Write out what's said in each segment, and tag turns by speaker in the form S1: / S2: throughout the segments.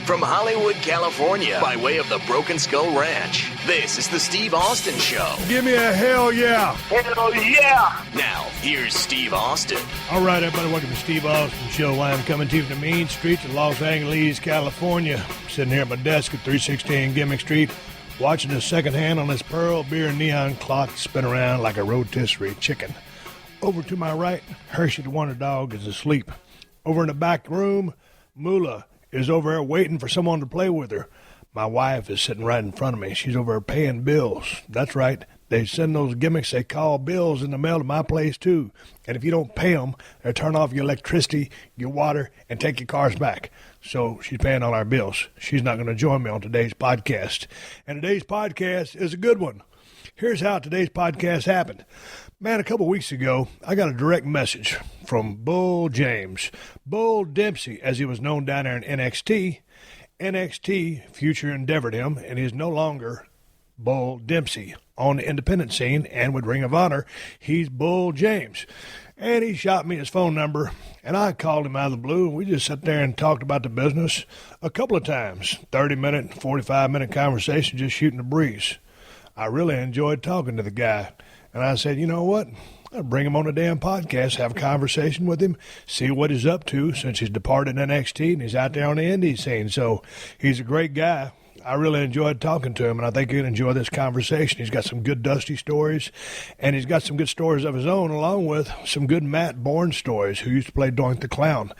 S1: From Hollywood, California, by way of the Broken Skull Ranch, this is the Steve Austin Show.
S2: Give me a hell yeah.
S3: Hell yeah.
S1: Now, here's Steve Austin.
S2: All right, everybody, welcome to the Steve Austin Show. I'm coming to you from the mean streets of Los Angeles, California. Sitting here at my desk at 316 Gimmick Street, watching the second hand on this Pearl Beer neon clock spin around like a rotisserie chicken. Over to my right, Hershey the Wonder Dog is asleep. Over in the back room, Moolah is over there waiting for someone to play with her. My wife is sitting right in front of me. She's over there paying bills. That's right. They send those gimmicks they call bills in the mail to my place, too. And if you don't pay them, they turn off your electricity, your water, and take your cars back. So she's paying all our bills. She's not going to join me on today's podcast. And today's podcast is a good one. Here's how today's podcast happened. Man, a couple weeks ago, I got a direct message from Bull James. Bull Demspey, as he was known down there in NXT. NXT future endeavored him, and he's no longer Bull Demspey. On the independent scene and with Ring of Honor, he's Bull James. And he shot me his phone number, and I called him out of the blue, and we just sat there and talked about the business a couple of times. 30-minute, 45-minute conversation, just shooting the breeze. I really enjoyed talking to the guy. And I said, you know what? I'll bring him on a damn podcast, have a conversation with him, see what he's up to since he's departed NXT and he's out there on the indie scene. So he's a great guy. I really enjoyed talking to him, and I think you'll enjoy this conversation. He's got some good Dusty stories, and he's got some good stories of his own, along with some good Matt Borne stories, who used to play Doink the Clown.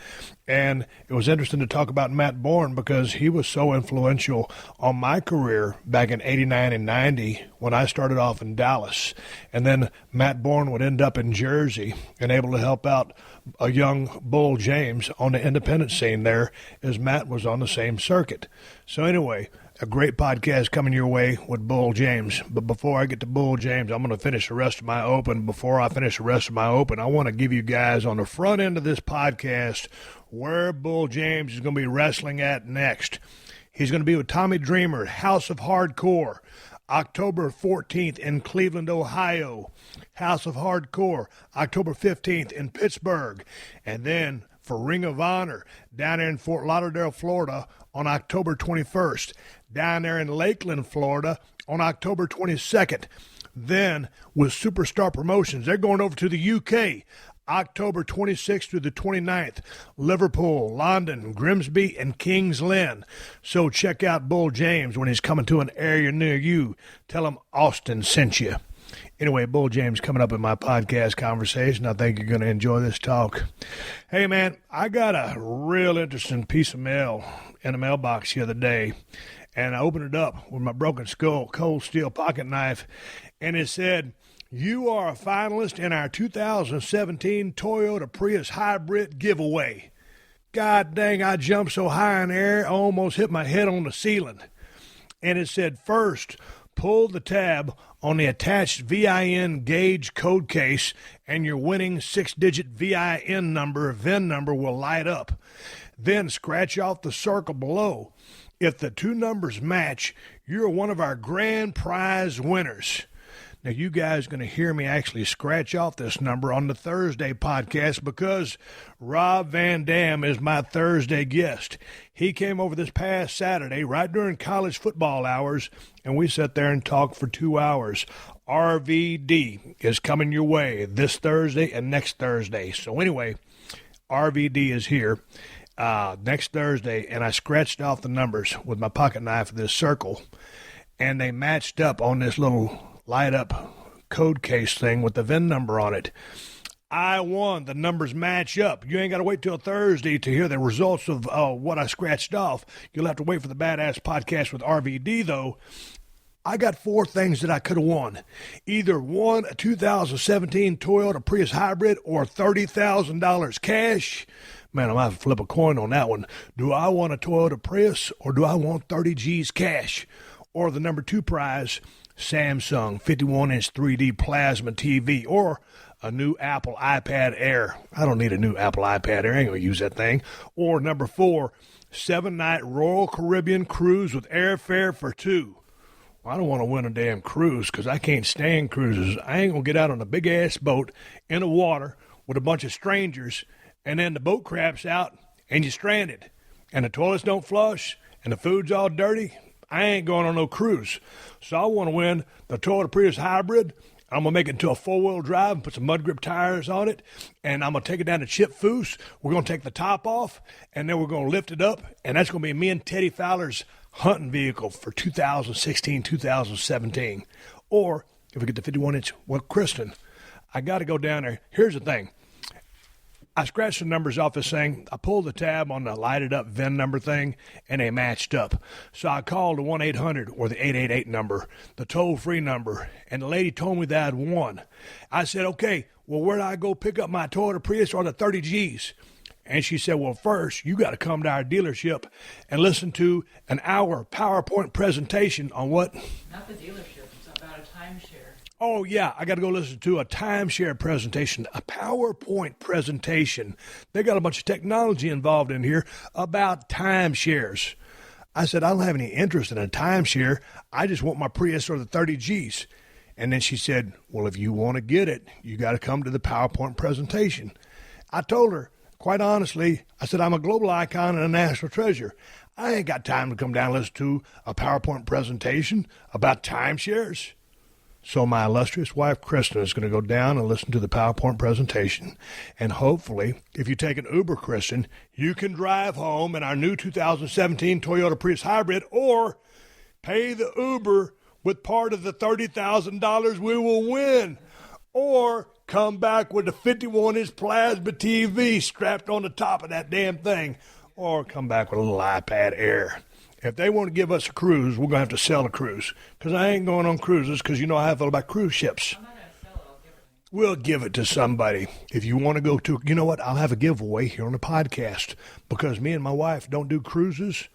S2: And it was interesting to talk about Matt Borne because he was so influential on my career back in 89 and 90 when I started off in Dallas. And then Matt Borne would end up in Jersey and able to help out a young Bull James on the independent scene there as Matt was on the same circuit. So anyway, a great podcast coming your way with Bull James. But before I get to Bull James, I'm going to finish the rest of my open. Before I finish the rest of my open, I want to give you guys on the front end of this podcast where Bull James is going to be wrestling at next. He's going to be with Tommy Dreamer, House of Hardcore, October 14th in Cleveland, Ohio. House of Hardcore, October 15th in Pittsburgh. And then for Ring of Honor down there in Fort Lauderdale, Florida on October 21st. Down there in Lakeland, Florida on October 22nd. Then with Superstar Promotions, they're going over to the UK. October 26th through the 29th, Liverpool, London, Grimsby, and Kings Lynn. So check out Bull James when he's coming to an area near you. Tell him Austin sent you. Anyway, Bull James coming up in my podcast conversation. I think you're going to enjoy this talk. Hey, man, I got a real interesting piece of mail in the mailbox the other day, and I opened it up with my broken skull, cold steel pocket knife, and it said, "You are a finalist in our 2017 Toyota Prius Hybrid giveaway." God dang, I jumped so high in the air, I almost hit my head on the ceiling. And it said, first, pull the tab on the attached VIN gauge code case, and your winning 6-digit VIN number will light up. Then scratch off the circle below. If the two numbers match, you're one of our grand prize winners. Now, you guys are going to hear me actually scratch off this number on the Thursday podcast because Rob Van Dam is my Thursday guest. He came over this past Saturday right during college football hours, and we sat there and talked for 2 hours. RVD is coming your way this Thursday and next Thursday. So anyway, RVD is here next Thursday, and I scratched off the numbers with my pocket knife of this circle, and they matched up on this little light up code case thing with the VIN number on it. I won. The numbers match up. You ain't got to wait till Thursday to hear the results of what I scratched off. You'll have to wait for the Badass Podcast with RVD, though. I got 4 things that I could have won. Either won a 2017 Toyota Prius Hybrid or $30,000 cash. Man, I'm going to have to flip a coin on that one. Do I want a Toyota Prius or do I want 30 G's cash? Or the number 2 prize, Samsung 51-inch 3D plasma TV, or a new Apple iPad Air. I don't need a new Apple iPad Air. I ain't going to use that thing. Or number 4, 7-night Royal Caribbean cruise with airfare for 2. Well, I don't want to win a damn cruise because I can't stand cruises. I ain't going to get out on a big-ass boat in the water with a bunch of strangers, and then the boat craps out, and you're stranded. And the toilets don't flush, and the food's all dirty, I ain't going on no cruise. So I want to win the Toyota Prius hybrid. I'm going to make it into a four-wheel drive and put some mud grip tires on it, and I'm going to take it down to Chip Foose. We're going to take the top off, and then we're going to lift it up, and that's going to be me and Teddy Fowler's hunting vehicle for 2016, 2017. Or if we get the 51-inch, well, Kristen, I got to go down there. Here's the thing. I scratched the numbers off this thing. I pulled the tab on the lighted up VIN number thing, and they matched up. So I called the 1-800 or the 888 number, the toll-free number, and the lady told me that I'd won. I said, okay, well, where do I go pick up my Toyota Prius or the 30 Gs? And she said, well, first, you got to come to our dealership and listen to an hour PowerPoint presentation on what?
S3: Not the dealership. It's about a timeshare.
S2: Oh, yeah, I got to go listen to a timeshare presentation, a PowerPoint presentation. They got a bunch of technology involved in here about timeshares. I said, I don't have any interest in a timeshare. I just want my Prius or the 30 Gs. And then she said, well, if you want to get it, you got to come to the PowerPoint presentation. I told her, quite honestly, I said, I'm a global icon and a national treasure. I ain't got time to come down and listen to a PowerPoint presentation about timeshares. So my illustrious wife, Kristen, is going to go down and listen to the PowerPoint presentation. And hopefully, if you take an Uber, Kristen, you can drive home in our new 2017 Toyota Prius hybrid or pay the Uber with part of the $30,000 we will win. Or come back with a 51-inch plasma TV strapped on the top of that damn thing. Or come back with a little iPad Air. If they want to give us a cruise, we're going to have to sell a cruise. Because I ain't going on cruises because you know how I feel about cruise ships.
S3: I'm not going to sell it. I'll give it.
S2: We'll give it to somebody. If you want to go to, you know what? I'll have a giveaway here on the podcast. Because me and my wife don't do cruises.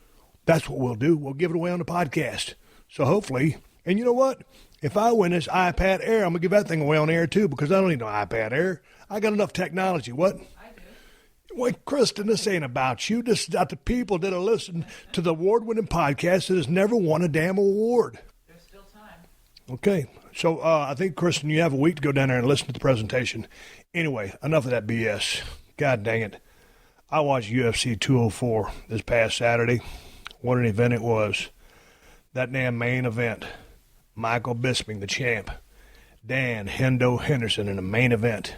S2: That's what we'll do. We'll give it away on the podcast. So hopefully, and you know what? If I win this iPad Air, I'm going to give that thing away on air too because I don't need no iPad Air. I got enough technology. What? Wait, Kristen, this ain't about you. This is about the people that have listened to the award-winning podcast that has never won a damn award.
S3: There's still time.
S2: Okay. So I think, Kristen, you have a week to go down there and listen to the presentation. Anyway, enough of that BS. God dang it. I watched UFC 204 this past Saturday. What an event it was. That damn main event. Michael Bisping, the champ. Dan Hendo Henderson in the main event.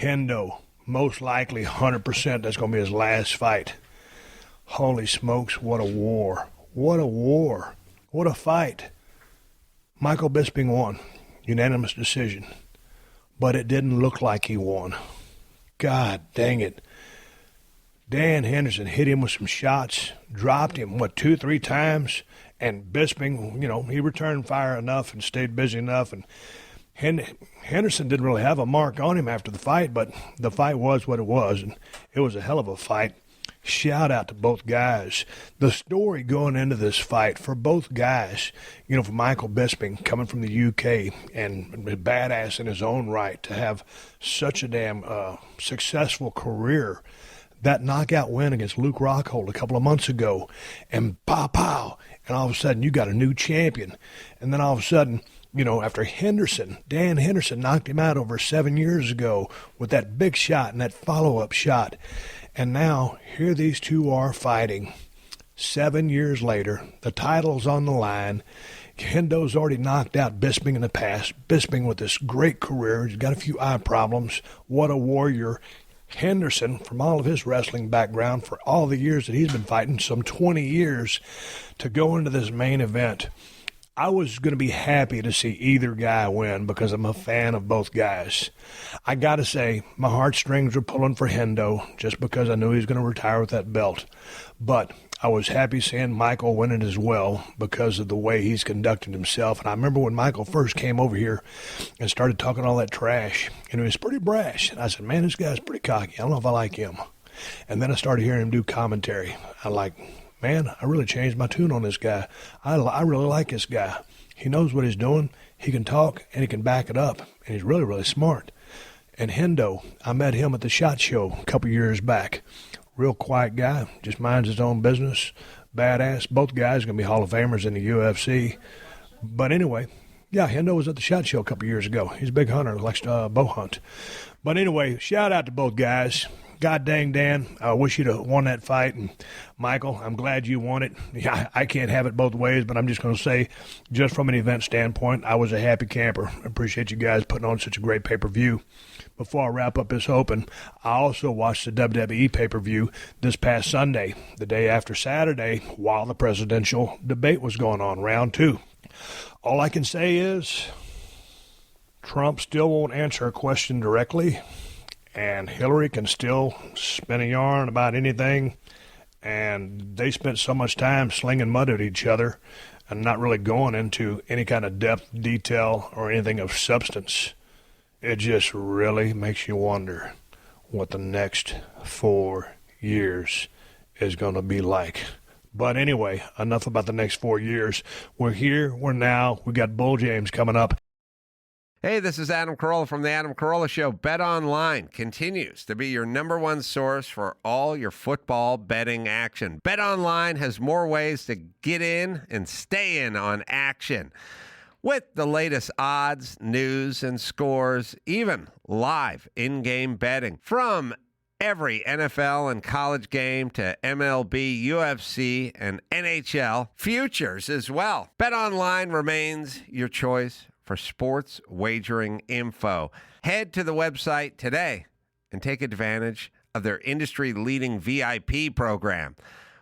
S2: Hendo. Most likely 100% that's going to be his last fight. Holy smokes, what a war. What a war. What a fight. Michael Bisping won. Unanimous decision. But it didn't look like he won. God dang it. Dan Henderson hit him with some shots, dropped him, 2-3 times, and Bisping, he returned fire enough and stayed busy enough, and Henderson didn't really have a mark on him after the fight, but the fight was what it was, and it was a hell of a fight. Shout out to both guys. The story going into this fight for both guys, for Michael Bisping coming from the UK and badass in his own right to have such a damn successful career. That knockout win against Luke Rockhold a couple of months ago, and pow, and all of a sudden you got a new champion. And then all of a sudden, after Dan Henderson knocked him out over 7 years ago with that big shot and that follow-up shot. And now, here these two are fighting. 7 years later, the title's on the line. Hendo's already knocked out Bisping in the past. Bisping with this great career. He's got a few eye problems. What a warrior. Henderson, from all of his wrestling background, for all the years that he's been fighting, some 20 years, to go into this main event. I was going to be happy to see either guy win because I'm a fan of both guys. I got to say, my heartstrings were pulling for Hendo just because I knew he was going to retire with that belt. But I was happy seeing Michael win it as well because of the way he's conducted himself. And I remember when Michael first came over here and started talking all that trash, and he was pretty brash. And I said, man, this guy's pretty cocky. I don't know if I like him. And then I started hearing him do commentary. Man, I really changed my tune on this guy. I really like this guy. He knows what he's doing. He can talk, and he can back it up. And he's really, really smart. And Hendo, I met him at the SHOT Show a couple years back. Real quiet guy, just minds his own business. Badass. Both guys are going to be Hall of Famers in the UFC. But anyway, yeah, Hendo was at the SHOT Show a couple years ago. He's a big hunter, likes to bow hunt. But anyway, shout out to both guys. God dang, Dan, I wish you'd have won that fight. And Michael, I'm glad you won it. Yeah, I can't have it both ways, but I'm just going to say, just from an event standpoint, I was a happy camper. I appreciate you guys putting on such a great pay-per-view. Before I wrap up this Open, I also watched the WWE pay-per-view this past Sunday, the day after Saturday, while the presidential debate was going on, round 2. All I can say is Trump still won't answer a question directly, and Hillary can still spin a yarn about anything, and they spent so much time slinging mud at each other and not really going into any kind of depth, detail, or anything of substance. It just really makes you wonder what the next 4 years is going to be like. But anyway, enough about the next 4 years. We're here, we're now, we got Bull James coming up.
S4: Hey, this is Adam Carolla from The Adam Carolla Show. Bet Online continues to be your number one source for all your football betting action. Bet Online has more ways to get in and stay in on action, with the latest odds, news, and scores, even live in-game betting. From every NFL and college game to MLB, UFC, and NHL, futures as well. BetOnline remains your choice for sports wagering info. Head to the website today and take advantage of their industry-leading VIP program,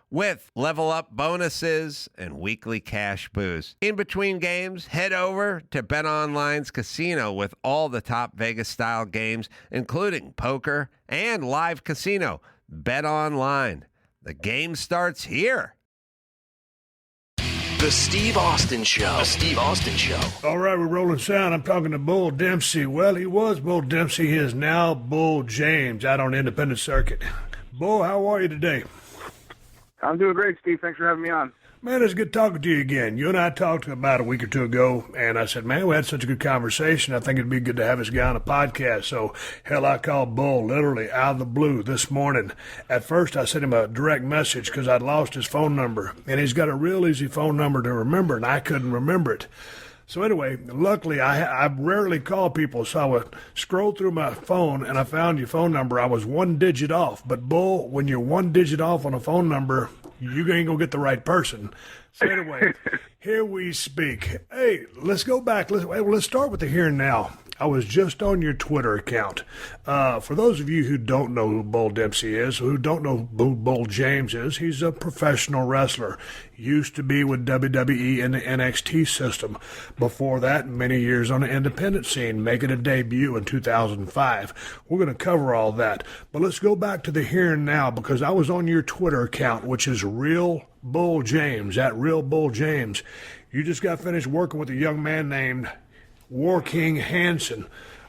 S4: with level-up bonuses and weekly cash boosts. In between games, head over to BetOnline's casino with all the top Vegas-style games, including poker and live casino. BetOnline. The game starts here.
S1: The Steve Austin Show. The Steve Austin Show.
S2: All right, we're rolling sound. I'm talking to Bull Demspey. Well, he was Bull Dempsey. He is now Bull James out on the independent circuit. Bull, how are you today?
S5: I'm doing great, Steve. Thanks for having me on.
S2: Man, it's good talking to you again. You and I talked about a week or two ago, and I said, man, we had such a good conversation. I think it'd be good to have this guy on a podcast. So, hell, I called Bull literally out of the blue this morning. At first, I sent him a direct message because I'd lost his phone number, and he's got a real easy phone number to remember, and I couldn't remember it. So anyway, luckily, I rarely call people, so I would scroll through my phone, and I found your phone number. I was 1 digit off. But, Bull, when you're 1 digit off on a phone number, you ain't going to get the right person. So anyway, here we speak. Hey, let's go back. Let's start with the here and now. I was just on your Twitter account. For those of you who don't know who Bull Dempsey is, who don't know who Bull James is, he's a professional wrestler. Used to be with WWE in the NXT system. Before that, many years on the independent scene, making a debut in 2005. We're going to cover all that. But let's go back to the here and now, because I was on your Twitter account, which is Real Bull James, at Real Bull James. You just got finished working with a young man named War King Hansen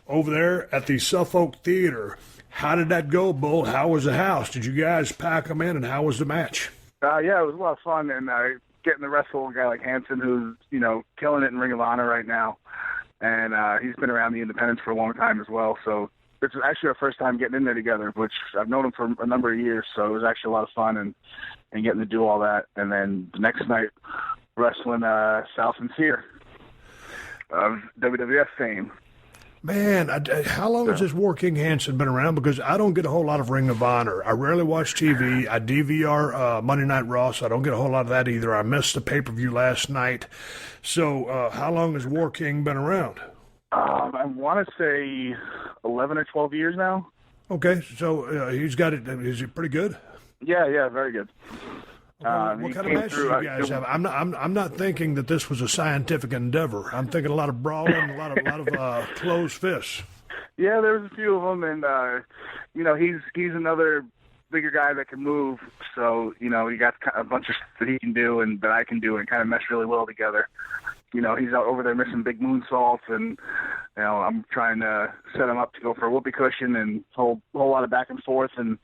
S2: over there at the Suffolk Theater. How did that go, Bull? How was the house? Did you guys pack them in, and how was the match?
S5: Yeah, it was a lot of fun, and getting to wrestle a guy like Hansen, who's, killing it in Ring of Honor right now, and he's been around the independents for a long time as well, so it's actually our first time getting in there together, which I've known him for a number of years, so it was actually a lot of fun, and getting to do all that, and then the next night, wrestling Sal Sincere of WWF fame.
S2: Man, how long has this War King Hansen been around? Because I don't get a whole lot of Ring of Honor. I rarely watch TV. I DVR Monday Night Raw, so I don't get a whole lot of that either. I missed the pay-per-view last night. So how long has War King been around?
S5: I want to say 11 or 12 years now.
S2: Okay, so he's got it. Is he pretty good?
S5: Yeah, very good.
S2: What kind of matches do you guys have? I'm not thinking that this was a scientific endeavor. I'm thinking a lot of brawling, a lot of closed fists.
S5: Yeah, there was a few of them, and he's another bigger guy that can move. So he got a bunch of stuff that he can do and that I can do, and kind of mesh really well together. He's out over there missing big moonsaults, and I'm trying to set him up to go for a whoopee cushion and whole lot of back and forth and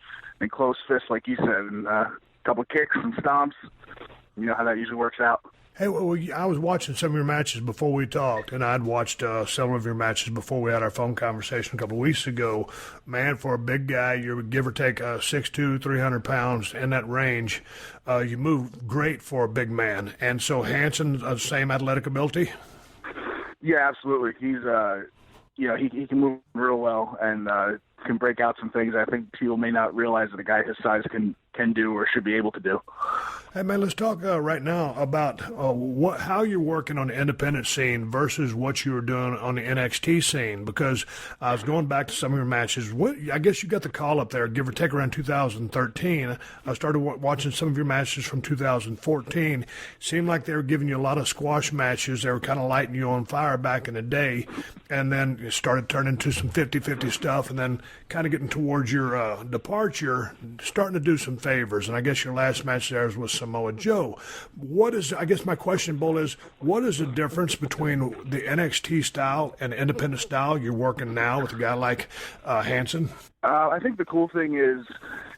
S5: closed fists, like you said, and couple kicks and stomps. You know how that usually works out.
S2: Hey, well, I was watching some of your matches before we talked, and I'd watched several of your matches before we had our phone conversation a couple of weeks ago. Man, for a big guy, you're give or take 6'2", 300 pounds in that range. You move great for a big man. And so Hansen, same athletic ability?
S5: Yeah, absolutely. He's he can move real well, and can break out some things I think people may not realize that a guy his size can do or should be able to do.
S2: Hey, man, let's talk right now about how you're working on the independent scene versus what you were doing on the NXT scene, because I was going back to some of your matches. I guess you got the call up there, give or take, around 2013. I started watching some of your matches from 2014. Seemed like they were giving you a lot of squash matches. They were kind of lighting you on fire back in the day, and then it started turning into some 50-50 stuff, and then kind of getting towards your departure, starting to do some favors. And I guess your last match there was Samoa Joe. I guess my question, Bull, is what is the difference between the NXT style and independent style you're working now with a guy like Hansen?
S5: I think the cool thing is,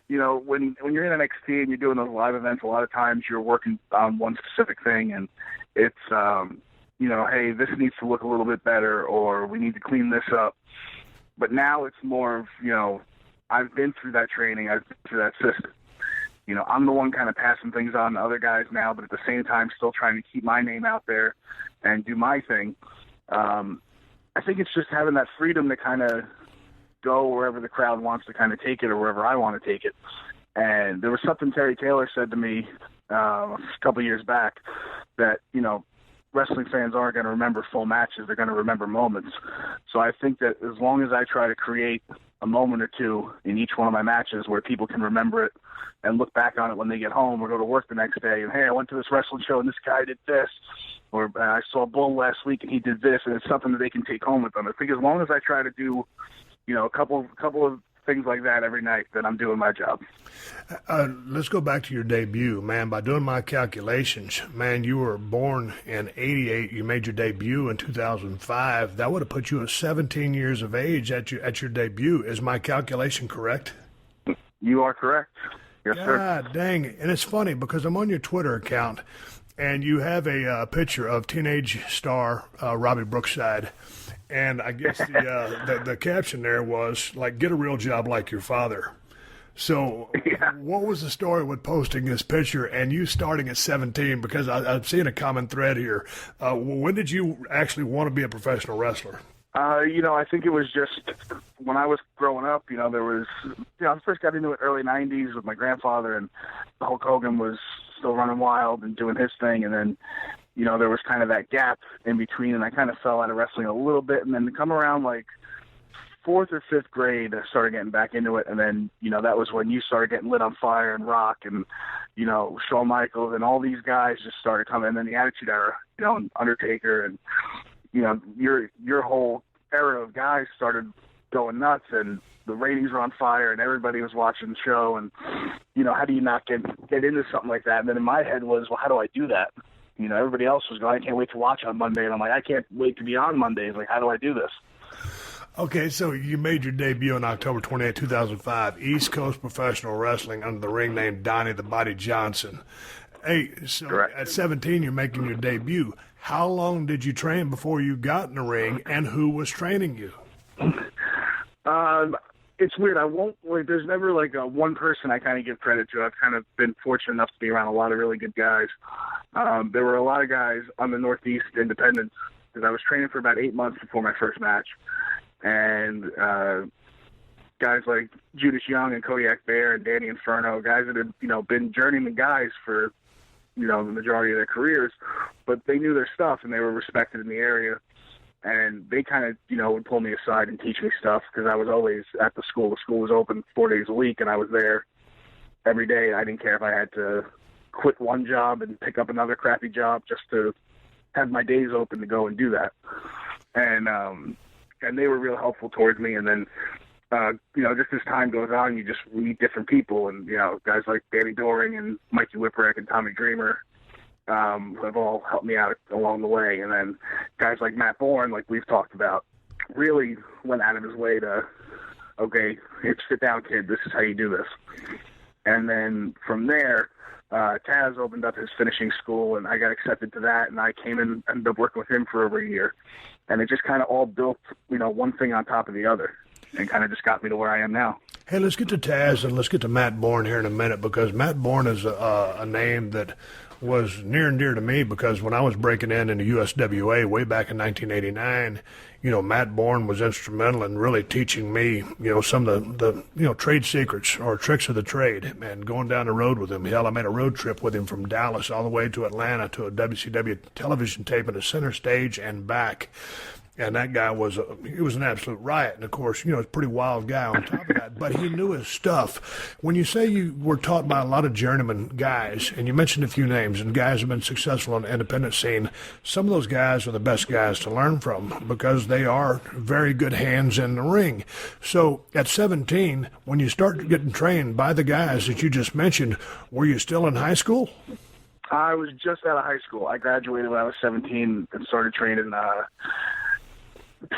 S5: when you're in NXT and you're doing those live events, a lot of times you're working on one specific thing, and it's, hey, this needs to look a little bit better, or we need to clean this up. But now it's more of, I've been through that training, I've been through that system. I'm the one kind of passing things on to other guys now, but at the same time still trying to keep my name out there and do my thing. I think it's just having that freedom to kind of go wherever the crowd wants to kind of take it or wherever I want to take it. And there was something Terry Taylor said to me a couple of years back that, wrestling fans aren't going to remember full matches. They're going to remember moments. So I think that as long as I try to create a moment or two in each one of my matches where people can remember it and look back on it when they get home or go to work the next day and, hey, I went to this wrestling show and this guy did this, or I saw Bull last week and he did this, and it's something that they can take home with them. I think as long as I try to do, a couple of things like that every night, then I'm doing my job.
S2: Let's go back to your debut, man. By doing my calculations, man, you were born in 88. You made your debut in 2005. That would have put you at 17 years of age at your debut. Is my calculation correct?
S5: You are correct. Yes, sir.
S2: God dang it. And it's funny because I'm on your Twitter account, and you have a picture of teenage star Robbie Brookside. And I guess the caption there was, like, get a real job like your father. So What was the story with posting this picture and you starting at 17? Because I've seen a common thread here. When did you actually want to be a professional wrestler?
S5: I think it was just when I was growing up, there was, I first got into it early 90s with my grandfather, and Hulk Hogan was still running wild and doing his thing. And then, there was kind of that gap in between, and I kind of fell out of wrestling a little bit. And then to come around like 4th or 5th grade, I started getting back into it. And then, that was when you started getting lit on fire and Rock and, Shawn Michaels and all these guys just started coming. And then the Attitude Era, and Undertaker and, your whole era of guys started going nuts, and the ratings were on fire and everybody was watching the show. And, how do you not get into something like that? And then in my head was, well, how do I do that? Everybody else was going, I can't wait to watch on Monday. And I'm like, I can't wait to be on Mondays. Like, how do I do this?
S2: Okay, so you made your debut on October 28, 2005, East Coast Professional Wrestling under the ring name Donnie the Body Johnson. Hey, so
S5: Correct.
S2: At 17, you're making your debut. How long did you train before you got in the ring, and who was training you?
S5: It's weird. There's never like one person I kind of give credit to. I've kind of been fortunate enough to be around a lot of really good guys. There were a lot of guys on the Northeast independents because I was training for about 8 months before my first match. And guys like Judas Young and Kodiak Bear and Danny Inferno, guys that had, been journeyman guys for, the majority of their careers, but they knew their stuff and they were respected in the area. And they kind of, would pull me aside and teach me stuff because I was always at the school. The school was open 4 days a week, and I was there every day. I didn't care if I had to quit one job and pick up another crappy job just to have my days open to go and do that. And they were real helpful towards me. And then, just as time goes on, you just meet different people. And, guys like Danny Doring and Mikey Whipwreck and Tommy Dreamer have all helped me out along the way. And then guys like Matt Borne, like we've talked about, really went out of his way to, okay, sit down, kid, this is how you do this. And then from there, Taz opened up his finishing school, and I got accepted to that, and I came in and ended up working with him for over a year. And it just kind of all built, one thing on top of the other, and kind of just got me to where I am now.
S2: Hey, let's get to Taz and let's get to Matt Borne here in a minute, because Matt Borne is a name that was near and dear to me because when I was breaking in the USWA way back in 1989, Matt Borne was instrumental in really teaching me, some of the trade secrets or tricks of the trade, and going down the road with him. Hell, I made a road trip with him from Dallas all the way to Atlanta to a WCW television tape at the center stage and back. And that guy was an absolute riot. And, of course, he's a pretty wild guy on top of that. But he knew his stuff. When you say you were taught by a lot of journeyman guys, and you mentioned a few names, and guys have been successful on the independent scene, some of those guys are the best guys to learn from because they are very good hands in the ring. So at 17, when you start getting trained by the guys that you just mentioned, were you still in high school?
S5: I was just out of high school. I graduated when I was 17 and started training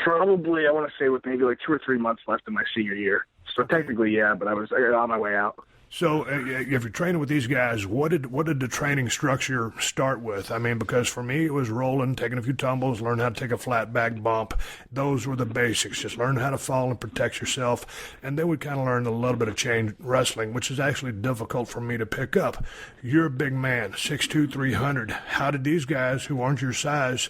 S5: probably, I want to say, with maybe like 2 or 3 months left in my senior year. So technically, yeah, but I was on my way out.
S2: So if you're training with these guys, what did the training structure start with? I mean, because for me, it was rolling, taking a few tumbles, learn how to take a flat back bump. Those were the basics. Just learn how to fall and protect yourself. And then we kind of learned a little bit of chain wrestling, which is actually difficult for me to pick up. You're a big man, 6'2", 300. How did these guys who aren't your size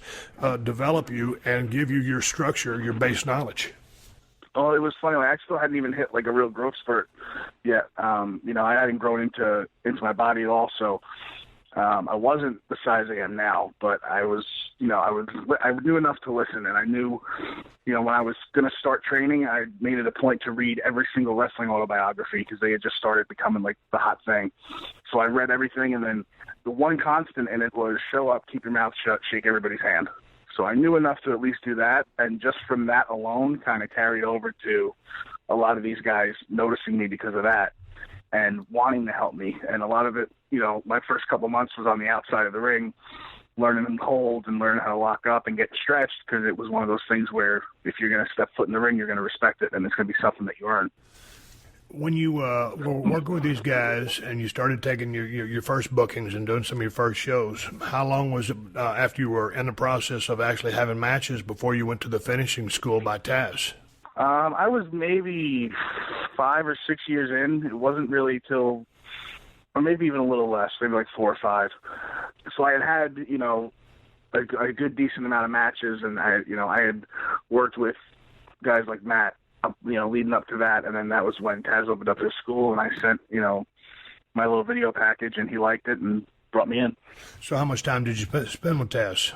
S2: develop you and give you your structure, your base knowledge?
S5: Oh, it was funny. I still hadn't even hit like a real growth spurt yet. I hadn't grown into my body at all, so I wasn't the size I am now. But I was, I knew enough to listen, and I knew, when I was going to start training, I made it a point to read every single wrestling autobiography because they had just started becoming like the hot thing. So I read everything, and then the one constant in it was show up, keep your mouth shut, shake everybody's hand. So I knew enough to at least do that, and just from that alone kind of carried over to a lot of these guys noticing me because of that and wanting to help me. And a lot of it, my first couple months was on the outside of the ring, learning holds and learning how to lock up and get stretched because it was one of those things where if you're going to step foot in the ring, you're going to respect it, and it's going to be something that you earn.
S2: When you were working with these guys and you started taking your first bookings and doing some of your first shows, how long was it after you were in the process of actually having matches before you went to the finishing school by Taz?
S5: I was maybe 5 or 6 years in. It wasn't really till, or maybe even a little less, maybe like 4 or 5. So I had a good decent amount of matches, and I had worked with guys like Matt, leading up to that, and then that was when Taz opened up his school, and I sent, my little video package, and he liked it and brought me in.
S2: So how much time did you spend with Taz?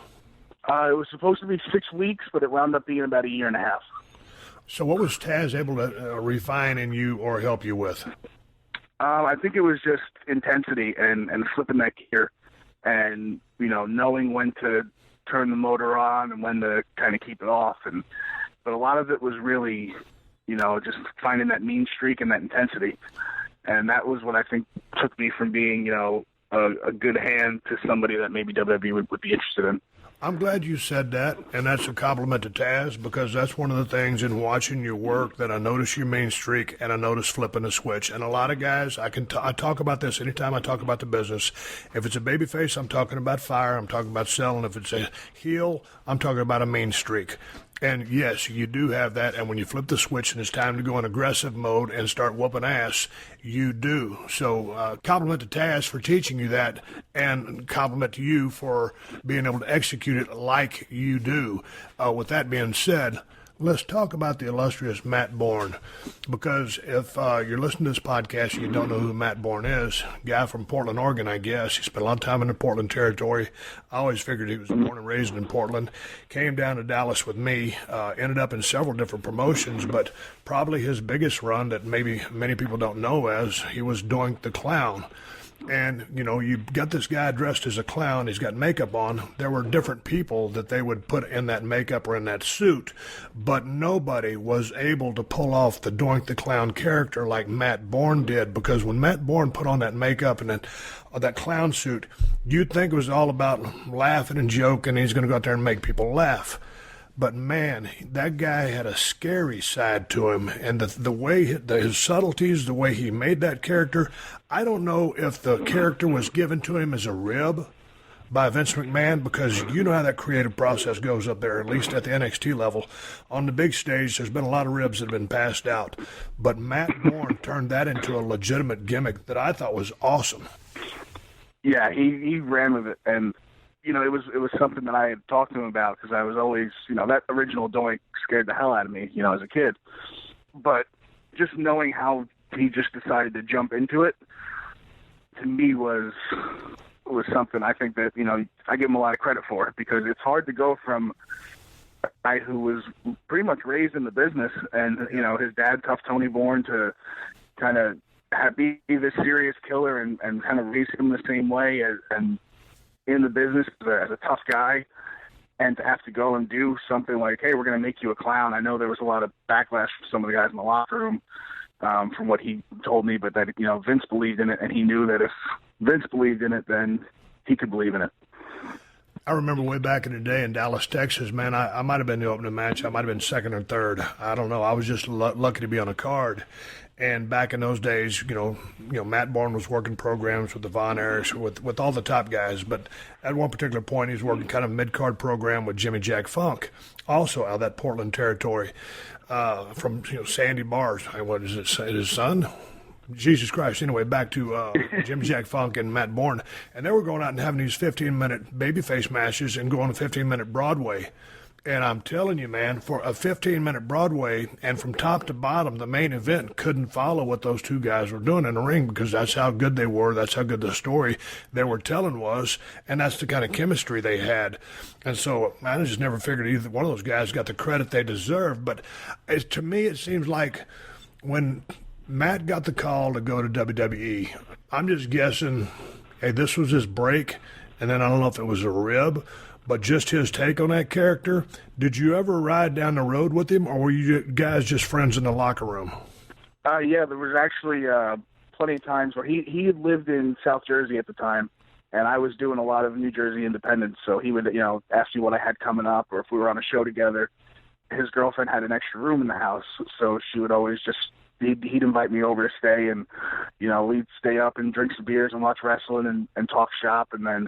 S5: It was supposed to be 6 weeks, but it wound up being about 1.5 years.
S2: So what was Taz able to refine in you or help you with?
S5: I think it was just intensity and flipping that gear and, knowing when to turn the motor on and when to kind of keep it off. But a lot of it was really, just finding that mean streak and that intensity. And that was what I think took me from being, a good hand to somebody that maybe WWE would be interested in.
S2: I'm glad you said that, and that's a compliment to Taz, because that's one of the things in watching your work that I notice your mean streak and I notice flipping a switch. And a lot of guys, I talk about this anytime I talk about the business. If it's a babyface, I'm talking about fire. I'm talking about selling. If it's a heel, I'm talking about a mean streak. And yes, you do have that, and when you flip the switch and it's time to go in aggressive mode and start whooping ass, you do. So compliment to Taz for teaching you that, and compliment to you for being able to execute it like you do. With that being said, let's talk about the illustrious Matt Borne, because if you're listening to this podcast and you don't know who Matt Borne is, guy from Portland, Oregon, I guess. He spent a lot of time in the Portland territory. I always figured he was born and raised in Portland. Came down to Dallas with me, ended up in several different promotions, but probably his biggest run that maybe many people don't know as, he was Doink the Clown. And, you got this guy dressed as a clown. He's got makeup on. There were different people that they would put in that makeup or in that suit, but nobody was able to pull off the Doink the Clown character like Matt Borne did, because when Matt Borne put on that makeup and that clown suit, you'd think it was all about laughing and joking. He's going to go out there and make people laugh. But, man, that guy had a scary side to him, and the way, his subtleties, the way he made that character, I don't know if the character was given to him as a rib by Vince McMahon, because you know how that creative process goes up there, at least at the NXT level. On the big stage, there's been a lot of ribs that have been passed out. But Matt Borne turned that into a legitimate gimmick that I thought was awesome.
S5: Yeah, he ran with it, and you know, it was something that I had talked to him about because I was always, you know, that original Doink scared the hell out of me, you know, as a kid. But just knowing how he just decided to jump into it, to me was something I think that, you know, I give him a lot of credit for, because it's hard to go from a guy who was pretty much raised in the business and, you know, his dad, Tough Tony Borne, to kind of be this serious killer and kind of raise him the same way and in the business as a tough guy, and to have to go and do something like, hey, we're going to make you a clown. I know there was a lot of backlash from some of the guys in the locker room from what he told me, but that, you know, Vince believed in it, and he knew that if Vince believed in it, then he could believe in it.
S2: I remember way back in the day in Dallas, Texas, man, I might have been the opening match. I might have been second or third. I don't know. I was just lucky to be on a card. And back in those days, you know, Matt Borne was working programs with the Von Erichs, with all the top guys. But at one particular point, he was working kind of mid-card program with Jimmy Jack Funk, also out of that Portland territory, from, you know, Sandy Bars. What is it? His son? Jesus Christ. Anyway, back to Jimmy Jack Funk and Matt Borne. And they were going out and having these 15-minute babyface matches and going to 15-minute Broadway. And I'm telling you, man, for a 15-minute Broadway and from top to bottom, the main event couldn't follow what those two guys were doing in the ring, because that's how good they were. That's how good the story they were telling was, and that's the kind of chemistry they had. And so I just never figured either one of those guys got the credit they deserved. But to me, it seems like when Matt got the call to go to WWE, I'm just guessing, hey, this was his break, and then I don't know if it was a rib, but just his take on that character. Did you ever ride down the road with him, or were you guys just friends in the locker room?
S5: Yeah, there was actually plenty of times where he had lived in South Jersey at the time, and I was doing a lot of New Jersey independence, so he would, you know, ask me what I had coming up, or if we were on a show together. His girlfriend had an extra room in the house, so she would always just, he'd invite me over to stay, and, you know, we'd stay up and drink some beers and watch wrestling and talk shop, and then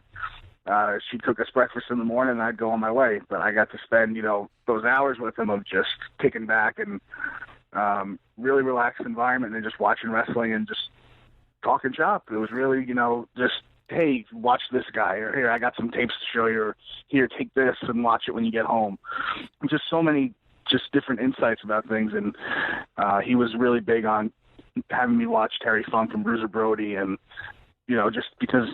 S5: she'd cook us breakfast in the morning, and I'd go on my way. But I got to spend, you know, those hours with him of just kicking back and really relaxed environment and just watching wrestling and just talking shop. It was really, you know, just, hey, watch this guy, or here, I got some tapes to show you, or here, take this and watch it when you get home. Just so many just different insights about things. And he was really big on having me watch Terry Funk and Bruiser Brody, and, you know, just because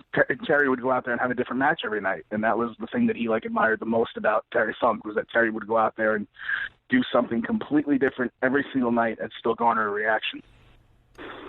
S5: Terry would go out there and have a different match every night. And that was the thing that he, like, admired the most about Terry Funk, was that Terry would go out there and do something completely different every single night and still garner a reaction.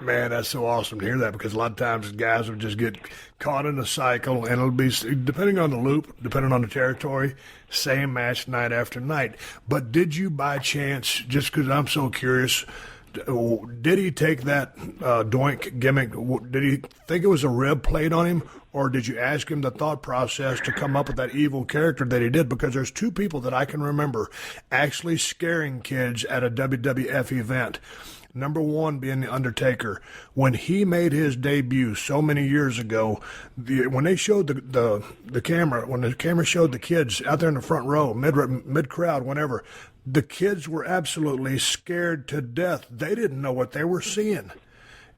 S2: Man, that's so awesome to hear that, because a lot of times guys would just get caught in a cycle, and it'll be, depending on the loop, depending on the territory, same match night after night. But did you by chance, just because I'm so curious, did he take that Doink gimmick? Did he think it was a rib played on him, or did you ask him the thought process to come up with that evil character that he did? Because there's two people that I can remember actually scaring kids at a WWF event. Number one being The Undertaker. When he made his debut so many years ago, when they showed the camera, when the camera showed the kids out there in the front row, mid-crowd, whenever, the kids were absolutely scared to death. They didn't know what they were seeing.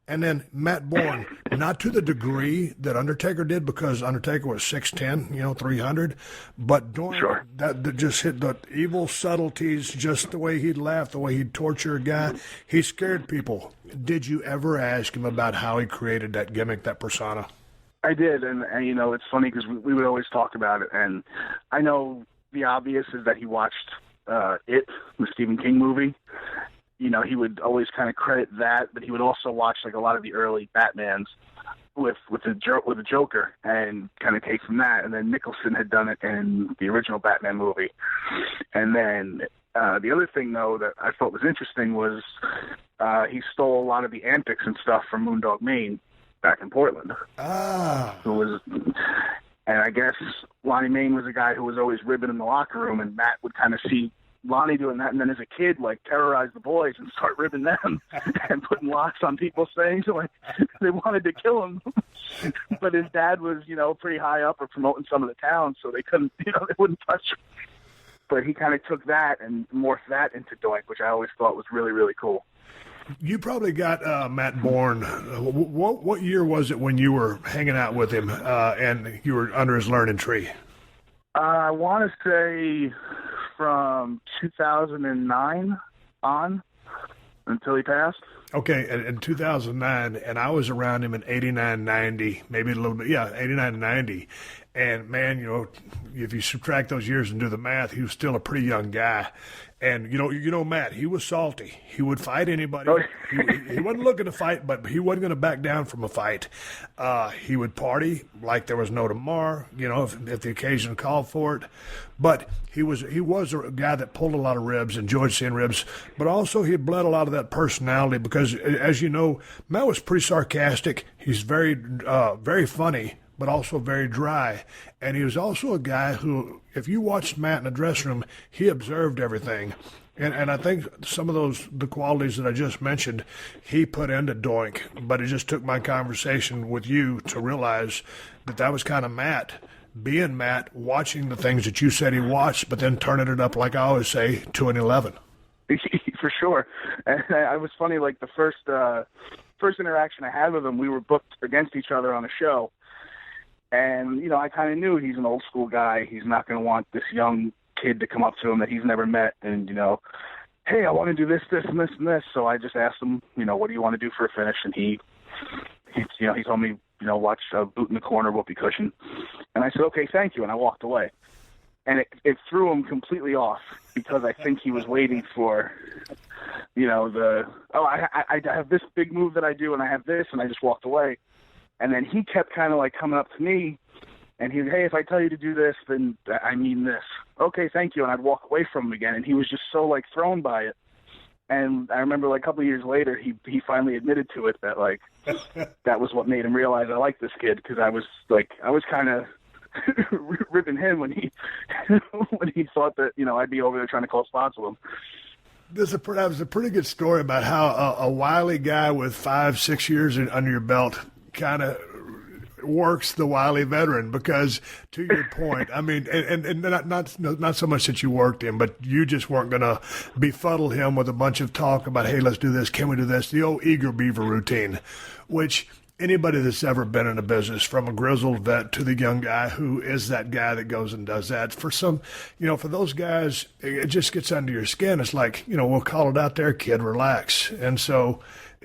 S2: And then Matt Borne, not to the degree that Undertaker did, because Undertaker was 6'10", 300, but Doink,
S5: Sure.
S2: that just hit the evil subtleties, just the way he'd laugh, the way he'd torture a guy. He scared people. Did you ever ask him about how he created that gimmick, that persona?
S5: I did, and you know, it's funny because we would always talk about it, and I know the obvious is that he watched It, the Stephen King movie. You know, he would always kind of credit that, but he would also watch, like, a lot of the early Batmans with the Joker and kind of take from that. And then Nicholson had done it in the original Batman movie. And then the other thing, though, that I thought was interesting was he stole a lot of the antics and stuff from Moondog Mayne back in Portland. And I guess Lonnie Mayne was a guy who was always ribbing in the locker room, and Matt would kind of see Lonnie doing that, and then as a kid, like, terrorize the boys and start ribbing them and putting locks on people's things. Like, they wanted to kill him. But his dad was, you know, pretty high up or promoting some of the towns, so they couldn't, you know, they wouldn't touch him. But he kind of took that and morphed that into Doink, which I always thought was really, really cool.
S2: You probably got Matt Borne. What year was it when you were hanging out with him and you were under his learning tree?
S5: I want to say from 2009 on until he passed.
S2: Okay, in 2009, and I was around him in 89, 90, maybe a little bit, 89 and 90. And, man, if you subtract those years and do the math, he was still a pretty young guy. And, Matt, he was salty. He would fight anybody. He wasn't looking to fight, but he wasn't going to back down from a fight. He would party like there was no tomorrow, if the occasion called for it. But he was a guy that pulled a lot of ribs, enjoyed seeing ribs, but also he bled a lot of that personality because, as you know, Matt was pretty sarcastic. He's very, very funny, but also very dry. And he was also a guy who, if you watched Matt in the dressing room, he observed everything. And I think some of the qualities that I just mentioned, he put into Doink. But it just took my conversation with you to realize that was kind of Matt. Being Matt, watching the things that you said he watched, but then turning it up, like I always say, to an 11.
S5: For sure. And I was funny, like the first interaction I had with him, we were booked against each other on a show. And, I kind of knew he's an old school guy. He's not going to want this young kid to come up to him that he's never met and, hey, I want to do this, this, and this, and this. So I just asked him, what do you want to do for a finish? And he told me, watch Boot in the Corner, whoopee cushion. And I said, okay, thank you. And I walked away. And it threw him completely off because I think he was waiting for, I have this big move that I do and I have this, and I just walked away. And then he kept kind of like coming up to me, and he'd, hey, if I tell you to do this, then I mean this. Okay, thank you. And I'd walk away from him again, and he was just so like thrown by it. And I remember like a couple of years later, he finally admitted to it that like that was what made him realize I liked this kid, because I was kind of ripping him when he thought that I'd be over there trying to call spots with him.
S2: That was a pretty good story about how a wily guy with 5-6 years under your belt kind of works the wily veteran, because to your point, I mean, and not so much that you worked him, but you just weren't going to befuddle him with a bunch of talk about, hey, let's do this, can we do this, the old eager beaver routine, which anybody that's ever been in a business, from a grizzled vet to the young guy who is that guy that goes and does that, for some, for those guys, it just gets under your skin. It's like, we'll call it out there, kid, relax. And so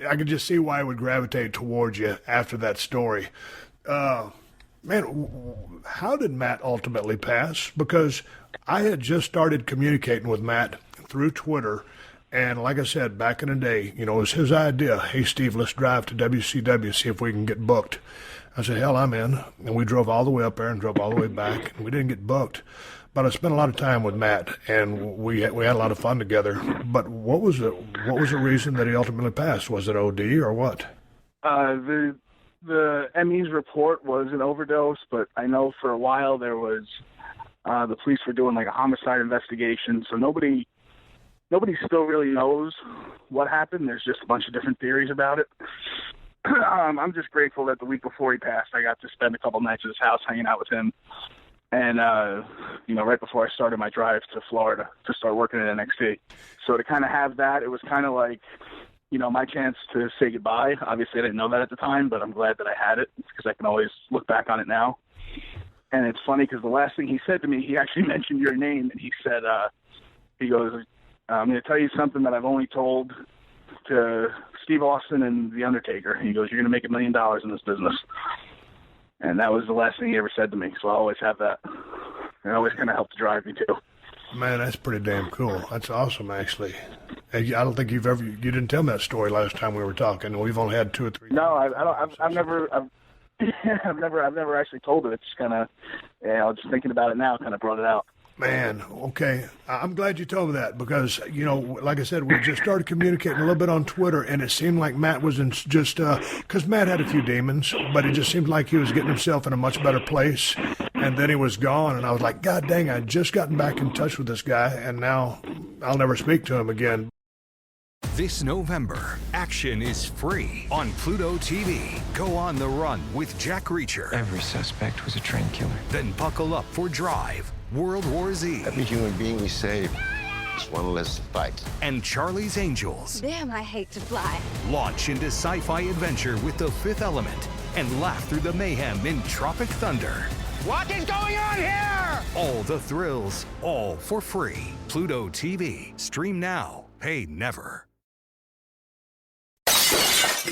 S2: I could just see why I would gravitate towards you after that story. Man, how did Matt ultimately pass? Because I had just started communicating with Matt through Twitter. And like I said, back in the day, it was his idea. Hey, Steve, let's drive to WCW, see if we can get booked. I said, hell, I'm in. And we drove all the way up there and drove all the way back. And we didn't get booked. But I spent a lot of time with Matt, and we had a lot of fun together. But what was the reason that he ultimately passed? Was it OD or what?
S5: The ME's report was an overdose, but I know for a while there was the police were doing like a homicide investigation, so nobody still really knows what happened. There's just a bunch of different theories about it. I'm just grateful that the week before he passed, I got to spend a couple nights at his house hanging out with him. And, right before I started my drive to Florida to start working at NXT. So to kind of have that, it was kind of like, my chance to say goodbye. Obviously, I didn't know that at the time, but I'm glad that I had it because I can always look back on it now. And it's funny because the last thing he said to me, he actually mentioned your name, and he said, he goes, I'm going to tell you something that I've only told to Steve Austin and The Undertaker. He goes, you're going to make $1 million in this business. And that was the last thing he ever said to me. So I always have that. It always kind of helped drive me too.
S2: Man, that's pretty damn cool. That's awesome, actually. I don't think you didn't tell me that story last time we were talking. We've only had 2 or 3.
S5: No, I've never actually told it. It's just kind of, just thinking about it now, kind of brought it out.
S2: Man, okay. I'm glad you told me that because, like I said, we just started communicating a little bit on Twitter, and it seemed like Matt was in just because Matt had a few demons, but it just seemed like he was getting himself in a much better place, and then he was gone, and I was like, God dang, I just gotten back in touch with this guy, and now I'll never speak to him again.
S6: This November, action is free on Pluto TV. Go on the run with Jack Reacher.
S7: Every suspect was a trained killer.
S6: Then buckle up for Drive, World War Z.
S7: Every human being we save It's one less fight.
S6: And Charlie's Angels.
S8: Damn, I hate to fly.
S6: Launch into sci-fi adventure with The Fifth Element and laugh through the mayhem in Tropic Thunder.
S9: What is going on here?
S6: All the thrills, all for free. Pluto TV. Stream now. Pay never.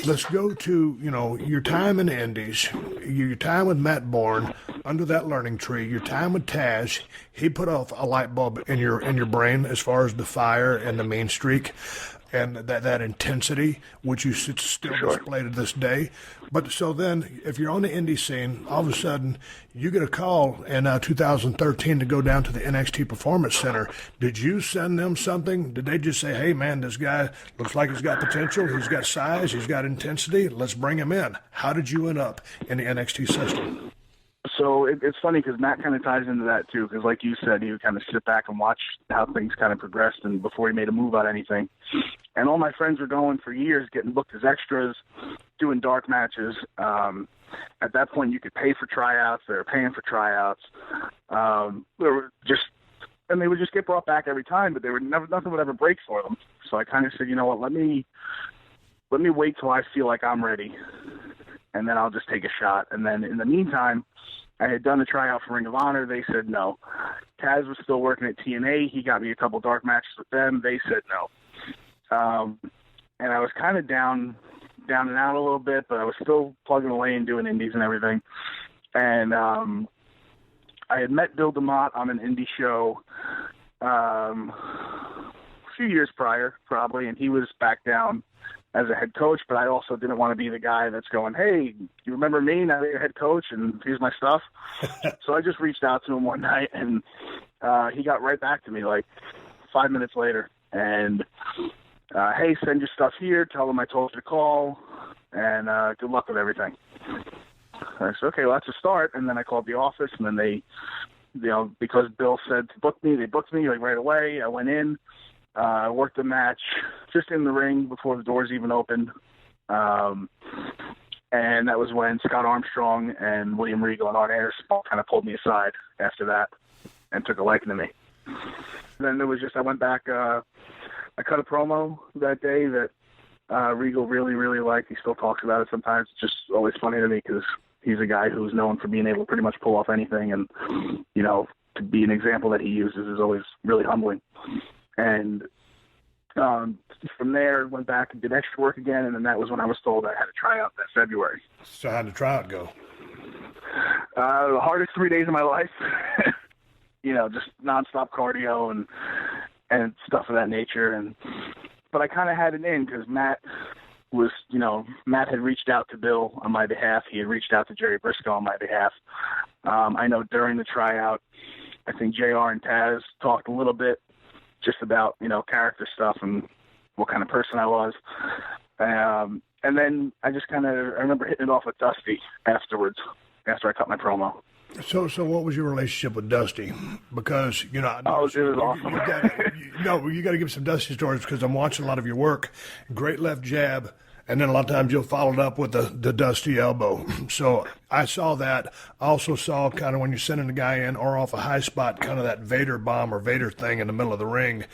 S2: Let's go to, your time in the Indies, your time with Matt Borne, under that learning tree, your time with Taz. He put off a light bulb in your brain as far as the fire and the mean streak and that intensity, which you still display to this day. But so then, if you're on the indie scene, all of a sudden, you get a call in 2013 to go down to the NXT Performance Center. Did you send them something? Did they just say, hey, man, this guy looks like he's got potential, he's got size, he's got intensity, let's bring him in? How did you end up in the NXT system?
S5: So it's funny because Matt kind of ties into that too, because like you said, he would kind of sit back and watch how things kind of progressed and before he made a move on anything. And all my friends were going for years, getting booked as extras, doing dark matches. At that point, you could pay for tryouts. They were paying for tryouts. They would just get brought back every time, but nothing would ever break for them. So I kind of said, you know what, let me wait till I feel like I'm ready, and then I'll just take a shot. And then in the meantime, I had done a tryout for Ring of Honor. They said no. Taz was still working at TNA. He got me a couple dark matches with them. They said no. And I was kind of down and out a little bit, but I was still plugging away and doing indies and everything. And I had met Bill DeMott on an indie show a few years prior, probably, and he was back down as a head coach, but I also didn't want to be the guy that's going, hey, you remember me? Now that you're head coach and here's my stuff. So I just reached out to him one night, and he got right back to me like 5 minutes later. And, hey, send your stuff here. Tell them I told you to call, and good luck with everything. I said, okay, well, that's a start. And then I called the office, and then they, because Bill said to book me, they booked me like right away. I went in. I worked the match just in the ring before the doors even opened. And that was when Scott Armstrong and William Regal and Art Anderson kind of pulled me aside after that and took a liking to me. Then there was I went back, I cut a promo that day that Regal really, really liked. He still talks about it sometimes. It's just always funny to me because he's a guy who's known for being able to pretty much pull off anything. And, to be an example that he uses is always really humbling. And from there, went back and did extra work again, and then that was when I was told I had to try out that February.
S2: So how did the tryout go?
S5: The hardest 3 days of my life. Just nonstop cardio and stuff of that nature. But I kind of had it in because Matt had reached out to Bill on my behalf. He had reached out to Jerry Briscoe on my behalf. I know during the tryout, I think JR and Taz talked a little bit just about, character stuff and what kind of person I was. And then I just I remember hitting it off with Dusty afterwards, after I cut my promo.
S2: So what was your relationship with Dusty? Because,
S5: it was awesome.
S2: You got to give some Dusty stories because I'm watching a lot of your work. Great left jab. And then a lot of times you'll follow it up with the Dusty elbow. So I saw that. I also saw kind of when you're sending the guy in or off a high spot, kind of that Vader bomb or Vader thing in the middle of the ring.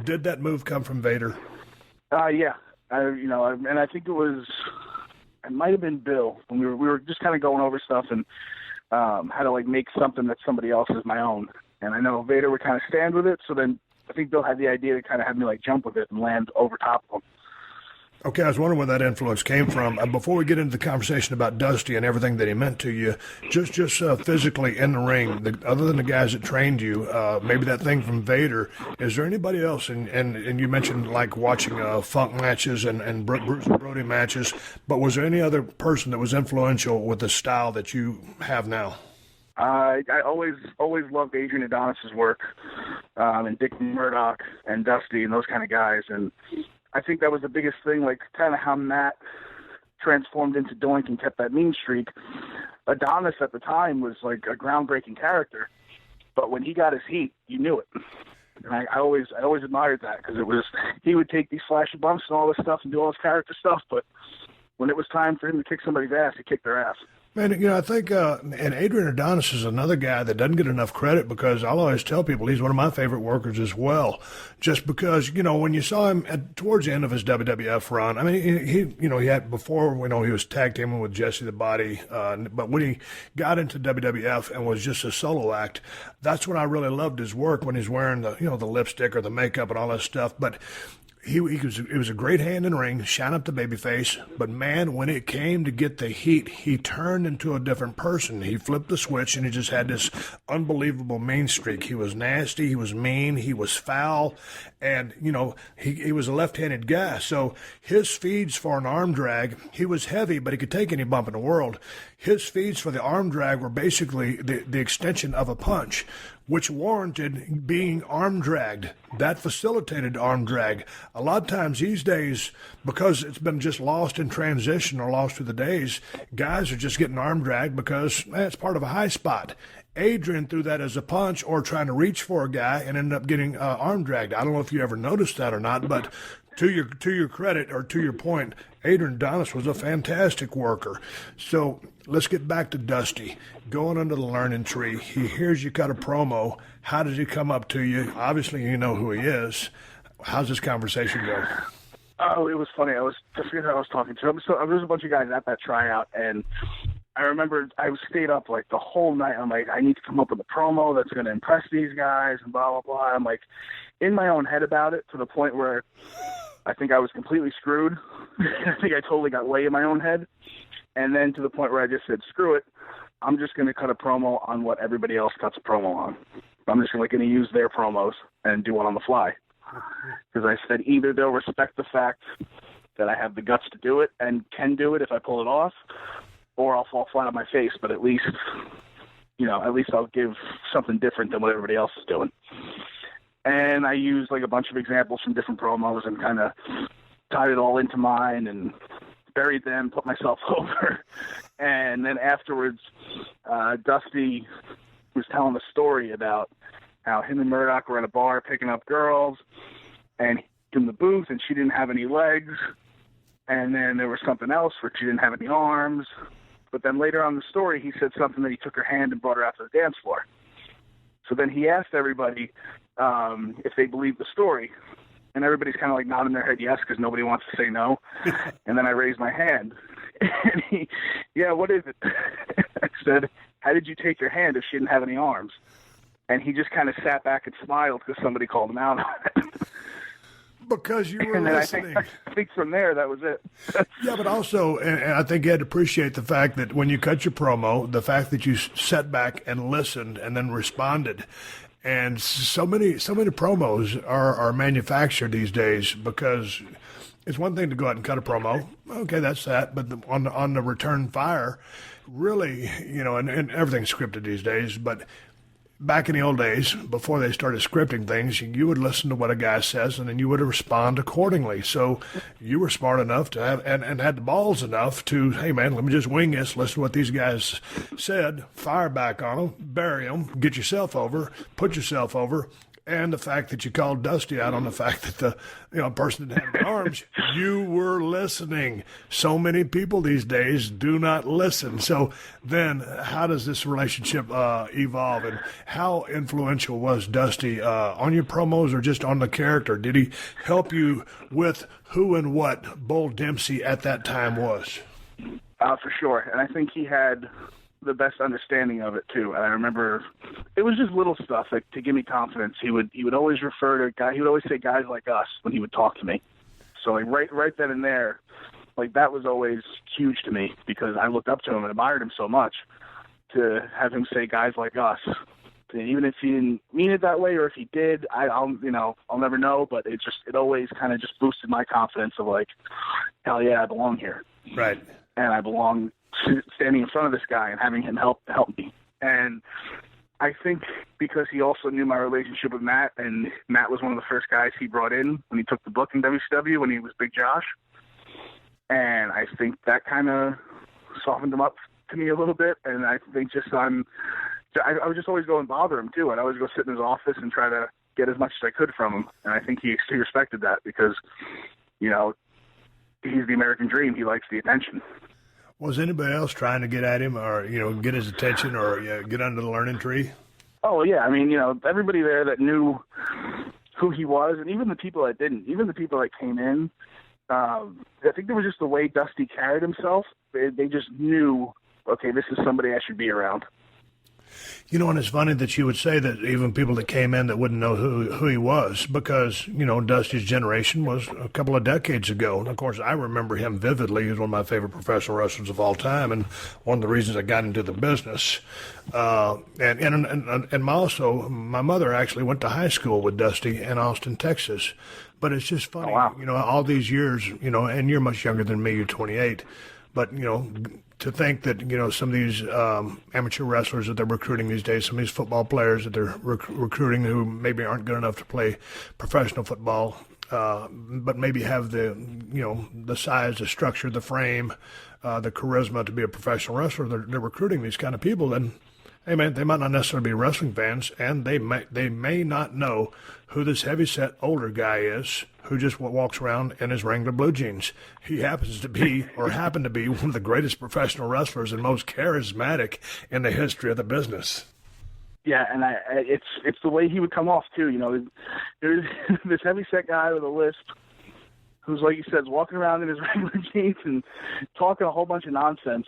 S2: Did that move come from Vader?
S5: Yeah. And I think it might have been Bill. When we were just kind of going over stuff and how to make something that somebody else is my own. And I know Vader would kind of stand with it. So then I think Bill had the idea to kind of have me jump with it and land over top of him.
S2: Okay, I was wondering where that influence came from. Before we get into the conversation about Dusty and everything that he meant to you, just physically in the ring, other than the guys that trained you, maybe that thing from Vader, is there anybody else, and you mentioned watching Funk matches and Bruce and Brody matches, but was there any other person that was influential with the style that you have now?
S5: I always loved Adrian Adonis's work, and Dick Murdoch and Dusty and those kind of guys, and I think that was the biggest thing, kind of how Matt transformed into Doink and kept that mean streak. Adonis at the time was a groundbreaking character, but when he got his heat, you knew it. And I always admired that because he would take these flashy bumps and all this stuff and do all his character stuff, but when it was time for him to kick somebody's ass, he kicked their ass.
S2: Man, I think, and Adrian Adonis is another guy that doesn't get enough credit because I'll always tell people he's one of my favorite workers as well. Just because, when you saw him towards the end of his WWF run, I mean, he had before, he was tag teaming with Jesse the Body, but when he got into WWF and was just a solo act, that's when I really loved his work when he's wearing the lipstick or the makeup and all that stuff. But He was a great hand in the ring, shine up the babyface, but man, when it came to get the heat, he turned into a different person. He flipped the switch, and he just had this unbelievable mean streak. He was nasty, he was mean, he was foul, and, he was a left-handed guy. So his feeds for an arm drag, he was heavy, but he could take any bump in the world. His feeds for the arm drag were basically the extension of a punch, which warranted being arm dragged. That facilitated arm drag. A lot of times these days, because it's been just lost in transition or lost through the days, guys are just getting arm dragged because it's part of a high spot. Adrian threw that as a punch or trying to reach for a guy and ended up getting arm dragged. I don't know if you ever noticed that or not, but to your credit or to your point, Adrian Adonis was a fantastic worker. So let's get back to Dusty. Going under the learning tree, he hears you cut a promo. How does he come up to you? Obviously, you know who he is. How's this conversation go?
S5: Oh, it was funny. I forget who I was talking to. So there was a bunch of guys at that tryout, and I remember I stayed up like the whole night. I'm like, I need to come up with a promo that's going to impress these guys and blah, blah, blah. I'm like in my own head about it to the point where I think I was completely screwed. I think I totally got way in my own head. And then to the point where I just said, screw it. I'm just going to cut a promo on what everybody else cuts a promo on. I'm just going to use their promos and do one on the fly. Because I said either they'll respect the fact that I have the guts to do it and can do it if I pull it off, or I'll fall flat on my face, but at least I'll give something different than what everybody else is doing. And I used like a bunch of examples from different promos and kind of tied it all into mine and buried them, put myself over. And then afterwards, Dusty was telling a story about how him and Murdoch were at a bar picking up girls, and he was in the booth, and she didn't have any legs. And then there was something else where she didn't have any arms. But then later on in the story, he said something that he took her hand and brought her out to the dance floor. So then he asked everybody if they believed the story. And everybody's kind of like nodding their head yes, because nobody wants to say no. And then I raised my hand. And he, yeah, what is it? I said, how did you take your hand if she didn't have any arms? And he just kind of sat back and smiled because somebody called him out on it.
S2: Because you were
S5: and then
S2: listening.
S5: I think from there, that was it.
S2: Yeah, but also, and I think you had to appreciate the fact that when you cut your promo, the fact that you sat back and listened and then responded. And so many promos are manufactured these days because it's one thing to go out and cut a promo. Okay, that's that. But on the return fire, really, and everything's scripted these days, but back in the old days, before they started scripting things, you would listen to what a guy says, and then you would respond accordingly. So you were smart enough to have, and had the balls enough to, hey, man, let me just wing this, listen to what these guys said, fire back on them, bury them, get yourself over, put yourself over. And the fact that you called Dusty out on the fact that the person didn't have the arms, you were listening. So many people these days do not listen. So then how does this relationship evolve? And how influential was Dusty on your promos or just on the character? Did he help you with who and what Bull Demspey at that time was?
S5: For sure. And I think he had the best understanding of it too. And I remember it was just little stuff like to give me confidence. He would always refer to guy. He would always say guys like us when he would talk to me. So like right then and there, like that was always huge to me because I looked up to him and admired him so much. To have him say guys like us, and even if he didn't mean it that way or if he did, I'll never know. But it always kind of just boosted my confidence of like, hell yeah, I belong here.
S2: Right.
S5: And I belong standing in front of this guy and having him help me. And I think because he also knew my relationship with Matt, and Matt was one of the first guys he brought in when he took the book in WCW when he was Big Josh. And I think that kind of softened him up to me a little bit. And I think I would just always go and bother him too. I'd always go sit in his office and try to get as much as I could from him. And I think he respected that because, he's the American dream. He likes the attention.
S2: Was anybody else trying to get at him or, get his attention or get under the learning tree?
S5: Oh, yeah. I mean, everybody there that knew who he was, and even the people that didn't, even the people that came in, I think there was just the way Dusty carried himself. They just knew, okay, this is somebody I should be around.
S2: And it's funny that you would say that even people that came in that wouldn't know who he was because, Dusty's generation was a couple of decades ago. And, of course, I remember him vividly. He's one of my favorite professional wrestlers of all time and one of the reasons I got into the business. And also, my mother actually went to high school with Dusty in Austin, Texas. But it's just funny,
S5: wow.
S2: All these years, and you're much younger than me, you're 28. But, to think that, some of these amateur wrestlers that they're recruiting these days, some of these football players that they're recruiting who maybe aren't good enough to play professional football, but maybe have the, the size, the structure, the frame, the charisma to be a professional wrestler, they're recruiting these kind of people, then, hey, man, they might not necessarily be wrestling fans, and they may not know who this heavy-set older guy is who just walks around in his Wrangler blue jeans. He happens to be, or happened to be, one of the greatest professional wrestlers and most charismatic in the history of the business.
S5: Yeah, and it's the way he would come off, too. There's this heavy-set guy with a lisp who's, like you said, walking around in his regular jeans and talking a whole bunch of nonsense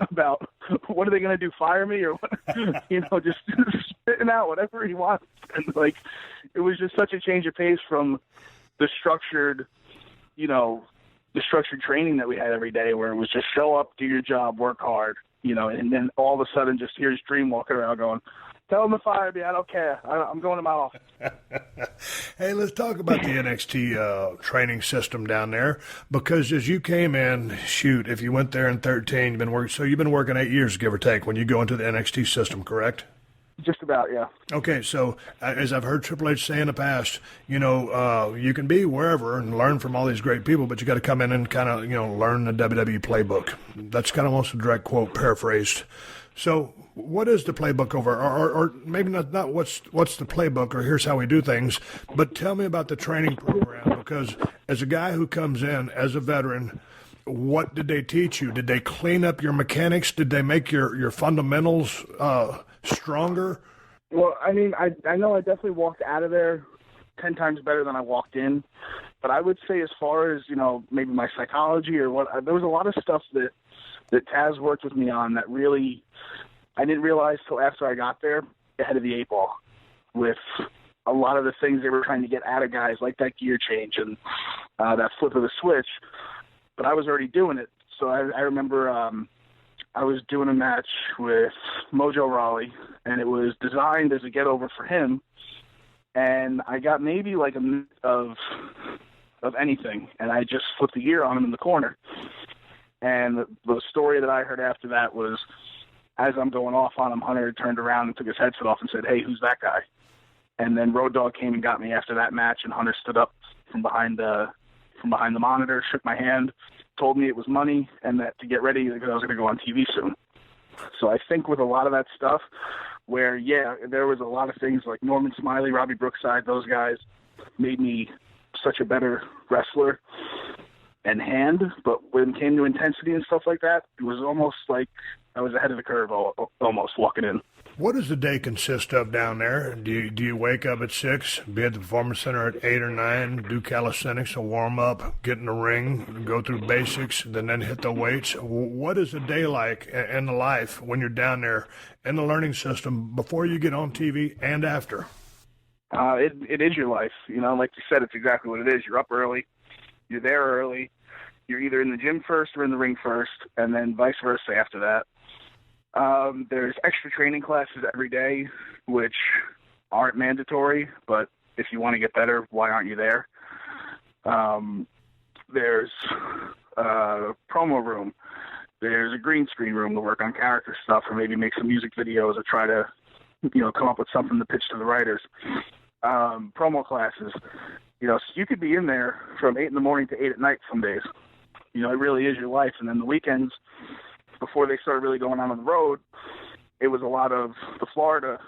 S5: about what are they going to do, fire me or what? Just spitting out whatever he wants. And, it was just such a change of pace from the structured training that we had every day where it was just show up, do your job, work hard, and then all of a sudden just here's Dream walking around going, tell him to fire me. I don't care. I'm going to my office.
S2: Hey, let's talk about the NXT training system down there because as you came in, if you went there in 2013, you've been working 8 years, give or take, when you go into the NXT system, correct?
S5: Just about, yeah.
S2: Okay, so as I've heard Triple H say in the past, you can be wherever and learn from all these great people, but you got to come in and kind of, learn the WWE playbook. That's kind of almost a direct quote, paraphrased. So what is the playbook over, or maybe not what's the playbook or here's how we do things, but tell me about the training program because as a guy who comes in as a veteran, what did they teach you? Did they clean up your mechanics? Did they make your fundamentals stronger?
S5: Well, I mean, I know I definitely walked out of there 10 times better than I walked in, but I would say as far as, maybe my psychology or there was a lot of stuff that Taz worked with me on that really I didn't realize till after I got there ahead of the 8 ball with a lot of the things they were trying to get out of guys like that gear change and that flip of the switch, but I was already doing it. So I remember I was doing a match with Mojo Rawley, and it was designed as a get-over for him, and I got maybe like a minute of anything, and I just flipped the gear on him in the corner. And the story that I heard after that was, as I'm going off on him, Hunter turned around and took his headset off and said, "Hey, who's that guy?" And then Road Dogg came and got me after that match, and Hunter stood up from behind the monitor, shook my hand, told me it was money, and that to get ready because I was going to go on TV soon. So I think with a lot of that stuff, where, yeah, there was a lot of things like Norman Smiley, Robbie Brookside, those guys made me such a better wrestler and hand, but when it came to intensity and stuff like that, it was almost like I was ahead of the curve almost walking in.
S2: What does the day consist of down there? Do you wake up at 6, be at the Performance Center at 8 or 9, do calisthenics, a warm-up, get in the ring, go through basics, then hit the weights? What is the day like in the life when you're down there in the learning system before you get on TV and after?
S5: It is your life. Like you said, it's exactly what it is. You're up early. You're there early. You're either in the gym first or in the ring first, and then vice versa after that. There's extra training classes every day, which aren't mandatory, but if you want to get better, why aren't you there? There's a promo room. There's a green screen room to work on character stuff or maybe make some music videos or try to, come up with something to pitch to the writers. Promo classes. So you could be in there from 8 in the morning to 8 at night some days. It really is your life. And then the weekends, before they started really going on the road, it was a lot of the Florida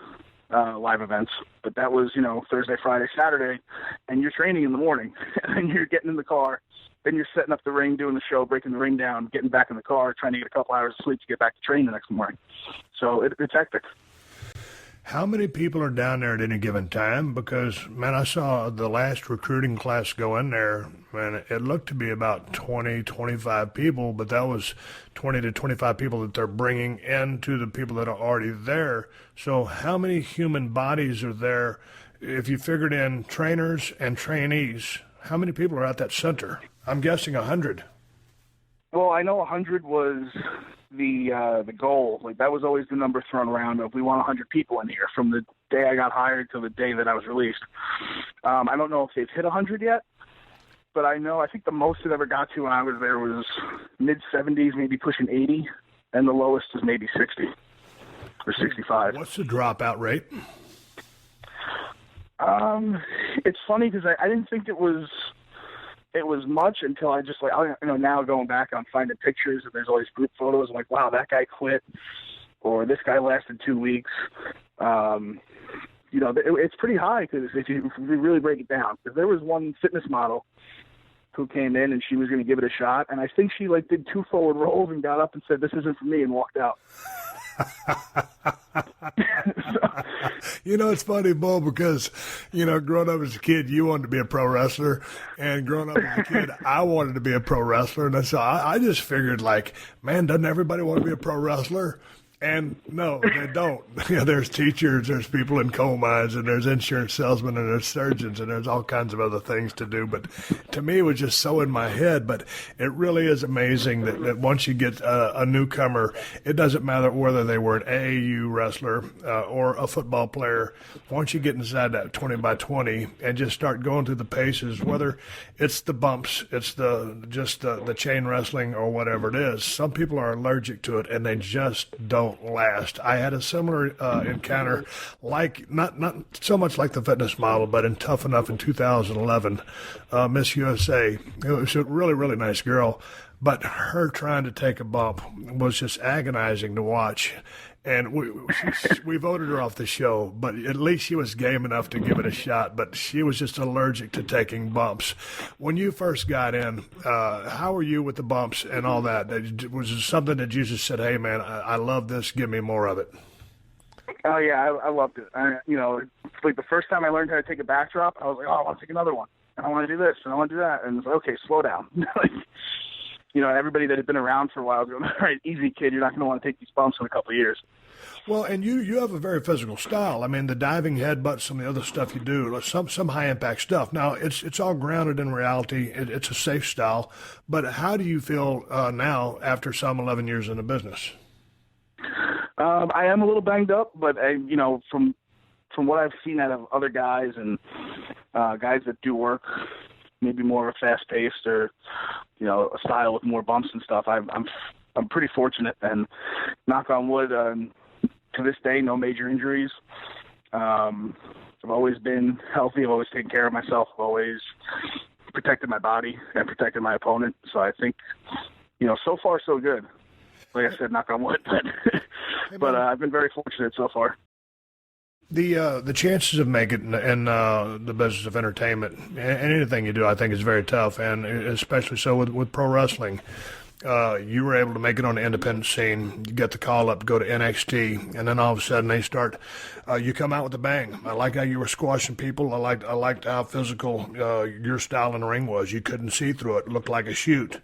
S5: live events. But that was, Thursday, Friday, Saturday, and you're training in the morning. And then you're getting in the car then you're setting up the ring, doing the show, breaking the ring down, getting back in the car, trying to get a couple hours of sleep to get back to train the next morning. So it's hectic.
S2: How many people are down there at any given time? Because, man, I saw the last recruiting class go in there, and it looked to be about 20, 25 people, but that was 20 to 25 people that they're bringing into the people that are already there. So how many human bodies are there? If you figured in trainers and trainees, how many people are at that center? I'm guessing 100.
S5: Well, I know 100 was the goal. Like, that was always the number thrown around of, we want 100 people in here from the day I got hired till the day that I was released. I don't know if they've hit 100 yet, but I think the most it ever got to when I was there was mid-70s, maybe pushing 80, and the lowest was maybe 60 or 65.
S2: What's the dropout rate?
S5: It's funny because I didn't think it was much until I just, like, now going back, I'm finding pictures and there's all these group photos. I'm like, wow, that guy quit, or this guy lasted 2 weeks. It's pretty high because if you really break it down, because there was one fitness model who came in and she was going to give it a shot, and I think she did 2 forward rolls and got up and said, "This isn't for me," and walked out.
S2: It's funny, Bull, because, growing up as a kid, you wanted to be a pro wrestler, and growing up as a kid, I wanted to be a pro wrestler, and so I just figured, like, man, doesn't everybody want to be a pro wrestler? And no, they don't. There's teachers, there's people in coal mines, and there's insurance salesmen, and there's surgeons, and there's all kinds of other things to do. But to me, it was just so in my head. But it really is amazing that once you get a newcomer, it doesn't matter whether they were an AAU wrestler or a football player. Once you get inside that 20 by 20 and just start going through the paces, whether it's the bumps, it's the chain wrestling or whatever it is, some people are allergic to it, and they just don't last. I had a similar encounter, like not so much like the fitness model, but in Tough Enough in 2011, Miss USA. It was a really, really nice girl, but her trying to take a bump was just agonizing to watch. And we voted her off the show, but at least she was game enough to give it a shot. But she was just allergic to taking bumps. When you first got in, how were you with the bumps and all that? Was it something that you just said, "Hey, man, I love this. Give me more of it"?
S5: Oh, yeah, I loved it. Like the first time I learned how to take a backdrop, I was like, oh, I want to take another one. And I want to do this, and I want to do that. And it's like, okay, slow down. Everybody that had been around for a while was going, all right, easy, kid. You're not going to want to take these bumps in a couple of years.
S2: Well, and you have a very physical style. I mean, the diving headbutts, some of the other stuff you do, some high-impact stuff. Now, it's all grounded in reality. It's a safe style. But how do you feel now after some 11 years in the business?
S5: I am a little banged up, but, from what I've seen out of other guys and guys that do work maybe more of a fast-paced or, a style with more bumps and stuff, I'm pretty fortunate, and knock on wood, to this day, no major injuries. I've always been healthy. I've always taken care of myself. I've always protected my body and protected my opponent. So I think, so far so good. Like I said, knock on wood, but I've been very fortunate so far.
S2: The chances of making it in the business of entertainment and anything you do, I think, is very tough, and especially so with pro wrestling. You were able to make it on the independent scene. You get the call up, go to NXT, and then all of a sudden they start. You come out with a bang. I like how you were squashing people. I liked how physical your style in the ring was. You couldn't see through it. It looked like a shoot.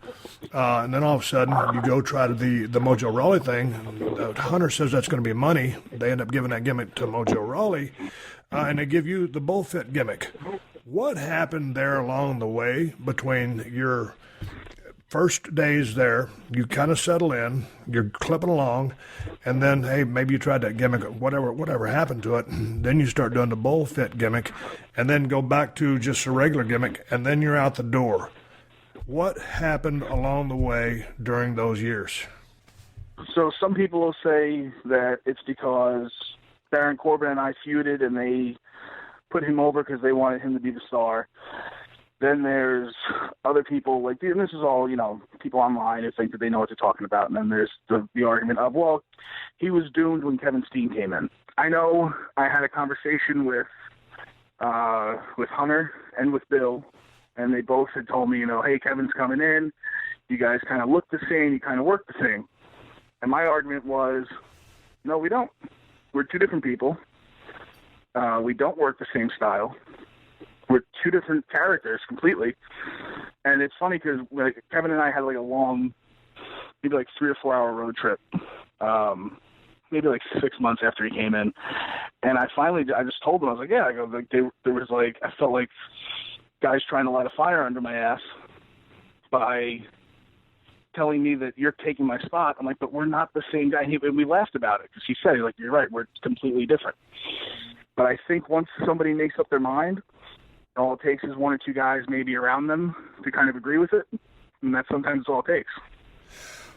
S2: And then all of a sudden you go try to the Mojo Rawley thing. Hunter says that's going to be money. They end up giving that gimmick to Mojo Rawley, and they give you the bullfit gimmick. What happened there along the way between your first days there, you kind of settle in, you're clipping along, and then, hey, maybe you tried that gimmick, whatever happened to it, and then you start doing the bullfit gimmick, and then go back to just a regular gimmick, and then you're out the door. What happened along the way during those years?
S5: So some people will say that it's because Baron Corbin and I feuded, and they put him over because they wanted him to be the star. Then there's other people, and this is all, people online who think that they know what they're talking about. And then there's the argument of, well, he was doomed when Kevin Steen came in. I know I had a conversation with Hunter and with Bill, and they both had told me, hey, Kevin's coming in. You guys kind of look the same. You kind of work the same. And my argument was, no, we don't. We're two different people. We don't work the same style. We're two different characters completely. And it's funny because Kevin and I had like a long, maybe like 3 or 4 hour road trip, maybe like 6 months after he came in. And I just told him, I was like, yeah, I go, like, there was like, I felt like guys trying to light a fire under my ass by telling me that you're taking my spot. I'm like, but we're not the same guy. And we laughed about it because he said, like, you're right, we're completely different. But I think once somebody makes up their mind, all it takes is 1 or 2 guys maybe around them to kind of agree with it. And that's sometimes all it takes.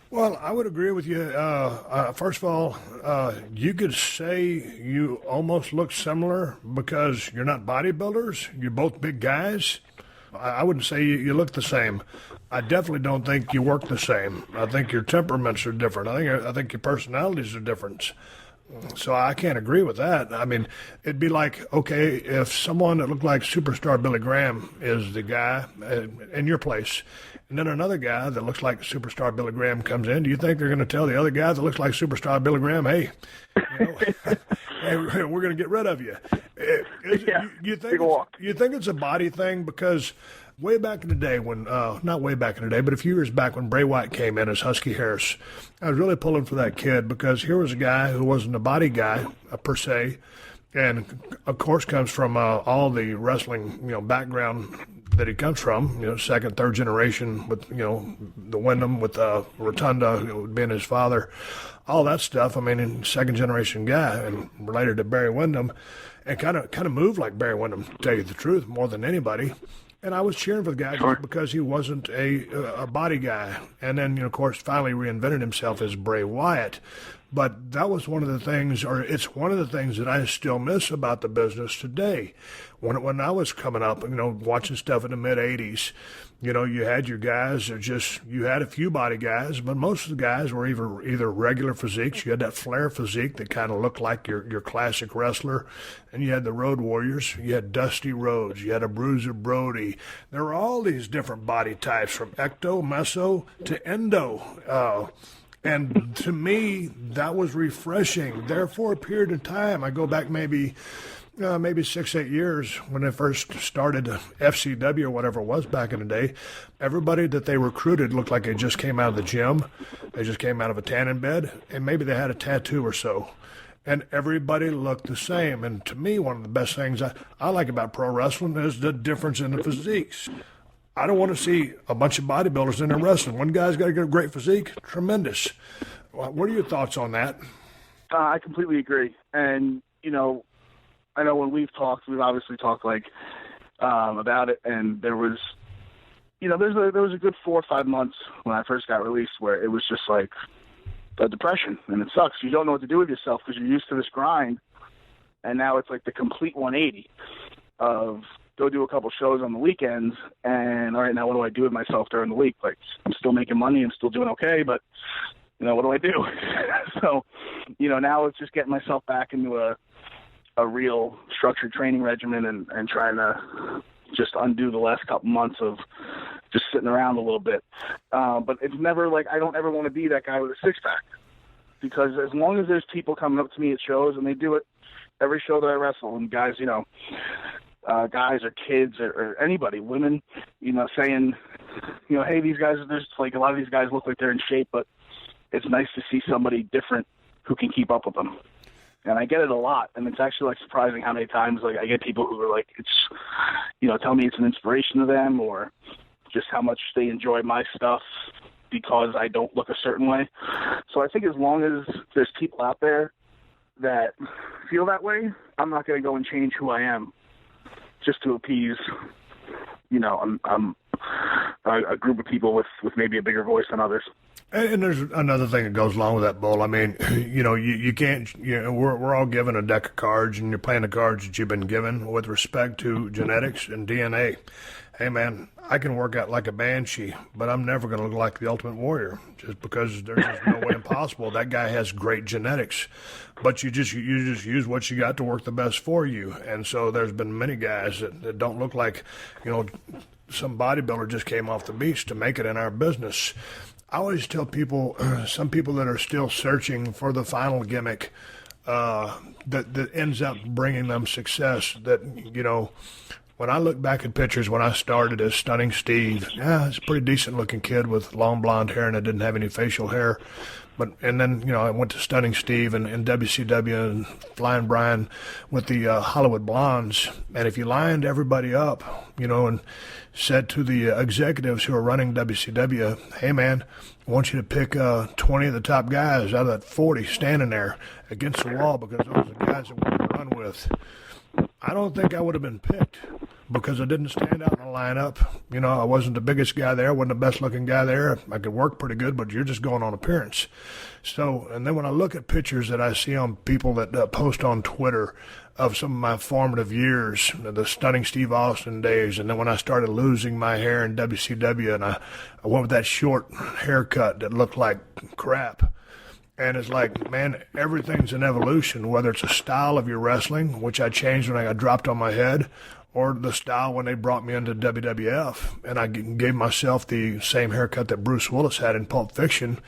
S2: Well, I would agree with you. First of all, you could say you almost look similar because you're not bodybuilders. You're both big guys. I wouldn't say you look the same. I definitely don't think you work the same. I think your temperaments are different. I think your personalities are different. So I can't agree with that. I mean, it'd be like, okay, if someone that looked like superstar Billy Graham is the guy in your place, and then another guy that looks like superstar Billy Graham comes in, do you think they're going to tell the other guy that looks like superstar Billy Graham, hey, hey, we're going to get rid of you? You think it's a body thing? Because way back in the day when, not way back in the day, but a few years back when Bray Wyatt came in as Husky Harris, I was really pulling for that kid because here was a guy who wasn't a body guy per se, and of course comes from all the wrestling, background that he comes from, second, third generation with, the Wyndham with Rotunda being his father, all that stuff. I mean, second generation guy and related to Barry Windham, and kind of moved like Barry Windham, to tell you the truth, more than anybody. And I was cheering for the guy just because he wasn't a body guy. And then, of course, finally reinvented himself as Bray Wyatt. But that was one of the things, or it's one of the things that I still miss about the business today. When I was coming up, watching stuff in the mid-'80s, you had your guys that you had a few body guys, but most of the guys were either regular physiques. You had that flare physique that kind of looked like your classic wrestler. And you had the Road Warriors. You had Dusty Rhodes. You had a Bruiser Brody. There were all these different body types from ecto, meso to endo. And to me, that was refreshing. There for a period of time, I go back maybe 6-8 years when they first started FCW or whatever it was back in the day. Everybody that they recruited looked like they just came out of the gym. They just came out of a tanning bed, and maybe they had a tattoo or so. And everybody looked the same. And to me, one of the best things I like about pro wrestling is the difference in the physiques. I don't want to see a bunch of bodybuilders in there wrestling. One guy's got to get a great physique, tremendous. What are your thoughts on that?
S5: I completely agree. And, I know when we've obviously talked about it, and there was, there was a good 4 or 5 months when I first got released where it was just like a depression, and it sucks. You don't know what to do with yourself because you're used to this grind, and now it's like the complete 180 of go do a couple shows on the weekends, and all right, now what do I do with myself during the week? Like, I'm still making money, I'm still doing okay, but what do I do? So, now it's just getting myself back into a real structured training regimen and trying to just undo the last couple months of just sitting around a little bit. But it's never like, I don't ever want to be that guy with a six-pack, because as long as there's people coming up to me at shows, and they do it every show that I wrestle, and guys, guys or kids or anybody, women, saying, hey, these guys, there's like a lot of these guys look like they're in shape, but it's nice to see somebody different who can keep up with them. And I get it a lot, and it's actually like surprising how many times I get people who are like, it's, tell me it's an inspiration to them, or just how much they enjoy my stuff because I don't look a certain way. So I think as long as there's people out there that feel that way, I'm not going to go and change who I am just to appease, I'm a group of people with maybe a bigger voice than others.
S2: And there's another thing that goes along with that, Bull. I mean, you can't, we're all given a deck of cards, and you're playing the cards that you've been given with respect to genetics and DNA. Hey, man, I can work out like a banshee, but I'm never going to look like the Ultimate Warrior just because there's just no way impossible. That guy has great genetics, but you just use what you got to work the best for you. And so there's been many guys that don't look like, some bodybuilder just came off the beach to make it in our business. I always tell people, some people that are still searching for the final gimmick that ends up bringing them success, that, you know, when I look back at pictures when I started as Stunning Steve, it's a pretty decent-looking kid with long blonde hair, and I didn't have any facial hair. And then, you know, I went to Stunning Steve and WCW and Flying Brian with the Hollywood Blondes. And if you lined everybody up, you know, and said to the executives who are running WCW, hey, man, I want you to pick 20 of the top guys out of that 40 standing there against the wall because those are the guys that we're going to run with, I don't think I would have been picked because I didn't stand out in the lineup. You know, I wasn't the biggest guy there, wasn't the best-looking guy there. I could work pretty good, but you're just going on appearance. So, and then when I look at pictures that I see on people that post on Twitter of some of my formative years, the Stunning Steve Austin days, and then when I started losing my hair in WCW and I went with that short haircut that looked like crap. And it's like, man, everything's an evolution, whether it's a style of your wrestling, which I changed when I got dropped on my head, or the style when they brought me into WWF. And I gave myself the same haircut that Bruce Willis had in Pulp Fiction.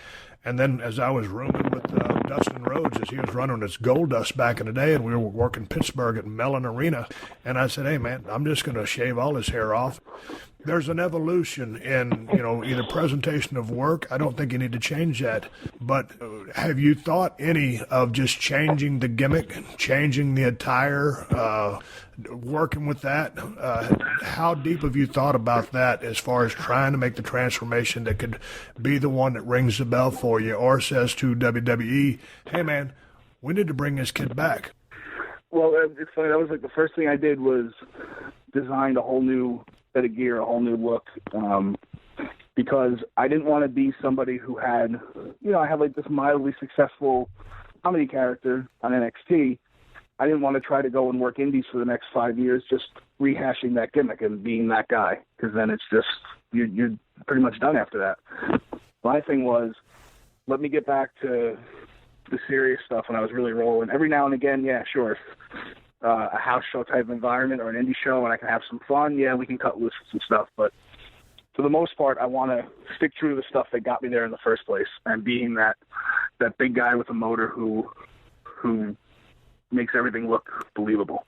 S2: And then as I was rooming with Dustin Rhodes, as he was running his Gold Dust back in the day, and we were working Pittsburgh at Mellon Arena, and I said, hey, man, I'm just going to shave all his hair off. There's an evolution in, you know, either presentation of work. I don't think you need to change that. But have you thought any of just changing the gimmick, changing the attire, working with that? How deep have you thought about that as far as trying to make the transformation that could be the one that rings the bell for you or says to WWE, hey, man, we need to bring this kid back?
S5: Well, it's funny. That was like the first thing I did was designed a whole new set of gear, a whole new look, because I didn't want to be somebody who had, you know, I had like this mildly successful comedy character on NXT. I didn't want to try to go and work indies for the next 5 years just rehashing that gimmick and being that guy, because then it's just, you're pretty much done after that. My thing was, let me get back to the serious stuff when I was really rolling. Every now and again, yeah, sure, a house show type of environment or an indie show and I can have some fun, yeah, we can cut loose with some stuff. But for the most part, I want to stick true to the stuff that got me there in the first place, and being that big guy with a motor who makes everything look believable.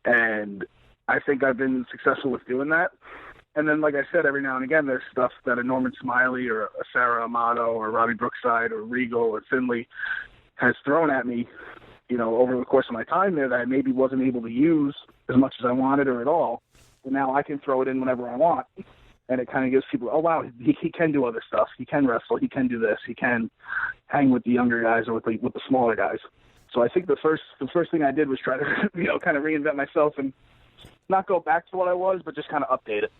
S5: And I think I've been successful with doing that. And then, like I said, every now and again, there's stuff that a Norman Smiley or a Sarah Amato or Robbie Brookside or Regal or Finley has thrown at me, you know, over the course of my time there that I maybe wasn't able to use as much as I wanted or at all. But now I can throw it in whenever I want. And it kind of gives people, oh, wow, he can do other stuff. He can wrestle. He can do this. He can hang with the younger guys or with the smaller guys. So I think the first thing I did was try to, you know, kind of reinvent myself and not go back to what I was, but just kind of update it.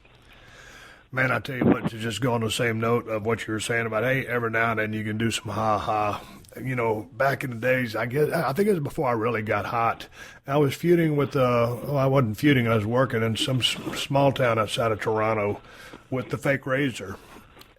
S2: Man, I tell you what, to just go on the same note of what you were saying about, hey, every now and then you can do some ha-ha. You know, back in the days, I think it was before I really got hot. I was feuding with, I wasn't feuding, I was working in some small town outside of Toronto with the Fake Razor.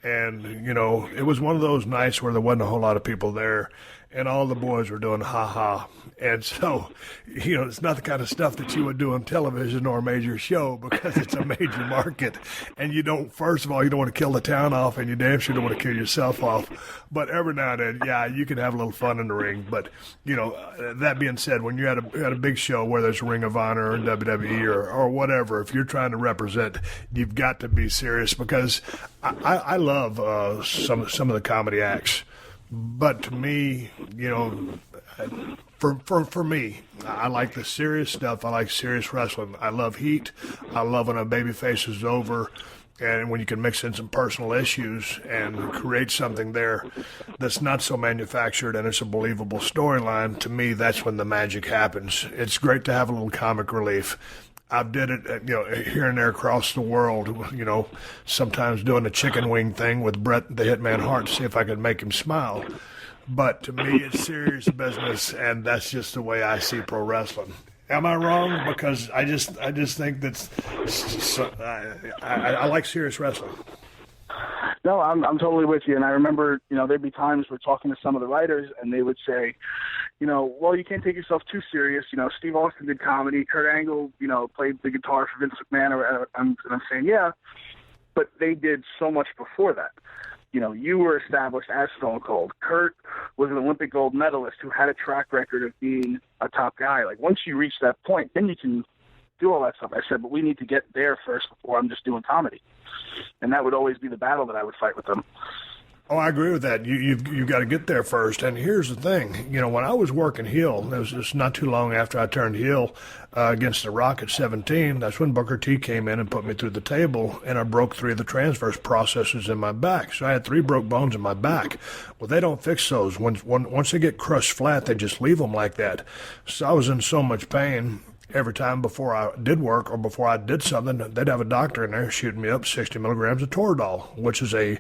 S2: And, you know, it was one of those nights where there wasn't a whole lot of people there, and all the boys were doing ha-ha. And so, you know, it's not the kind of stuff that you would do on television or a major show because it's a major market. And you don't, first of all, you don't want to kill the town off, and you damn sure don't want to kill yourself off. But every now and then, yeah, you can have a little fun in the ring. But, you know, that being said, when you're at a big show, whether it's Ring of Honor or WWE or whatever, if you're trying to represent, you've got to be serious, because I love some of the comedy acts. But to me, you know, for me, I like the serious stuff. I like serious wrestling. I love heat. I love when a babyface is over, and when you can mix in some personal issues and create something there that's not so manufactured and it's a believable storyline. To me, that's when the magic happens. It's great to have a little comic relief. I've did it, you know, here and there across the world, you know, sometimes doing the chicken wing thing with Bret the Hitman Hart to see if I could make him smile. But to me, it's serious business, and that's just the way I see pro wrestling. Am I wrong? Because I just think that's I like serious wrestling.
S5: No, I'm totally with you. And I remember, you know, there'd be times we're talking to some of the writers, and they would say, well, you can't take yourself too serious. Steve Austin did comedy. Kurt Angle, played the guitar for Vince McMahon. I'm saying, yeah, but they did so much before that. You were established as Stone Cold. Kurt was an Olympic gold medalist who had a track record of being a top guy. Like, once you reach that point, then you can do all that stuff. I said, but we need to get there first before I'm just doing comedy. And that would always be the battle that I would fight with them.
S2: Oh, I agree with that. You've got to get there first. And here's the thing. When I was working heel, it was just not too long after I turned heel against The Rock at 17. That's when Booker T came in and put me through the table, and I broke 3 of the transverse processes in my back. So I had 3 broke bones in my back. Well, they don't fix those. Once they get crushed flat, they just leave them like that. So I was in so much pain. Every time before I did work or before I did something, they'd have a doctor in there shooting me up 60 milligrams of Toradol, which is a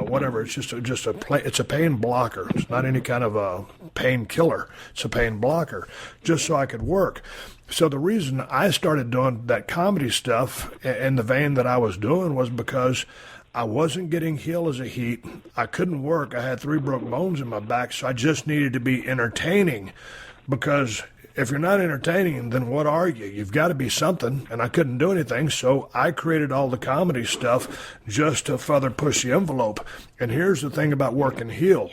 S2: whatever. It's it's a pain blocker. It's not any kind of a pain killer. It's a pain blocker, just so I could work. So the reason I started doing that comedy stuff in the vein that I was doing was because I wasn't getting heel as a heat. I couldn't work. I had 3 broke bones in my back, so I just needed to be entertaining, because if you're not entertaining, then what are you? You've got to be something, and I couldn't do anything, so I created all the comedy stuff just to further push the envelope. And here's the thing about working heel.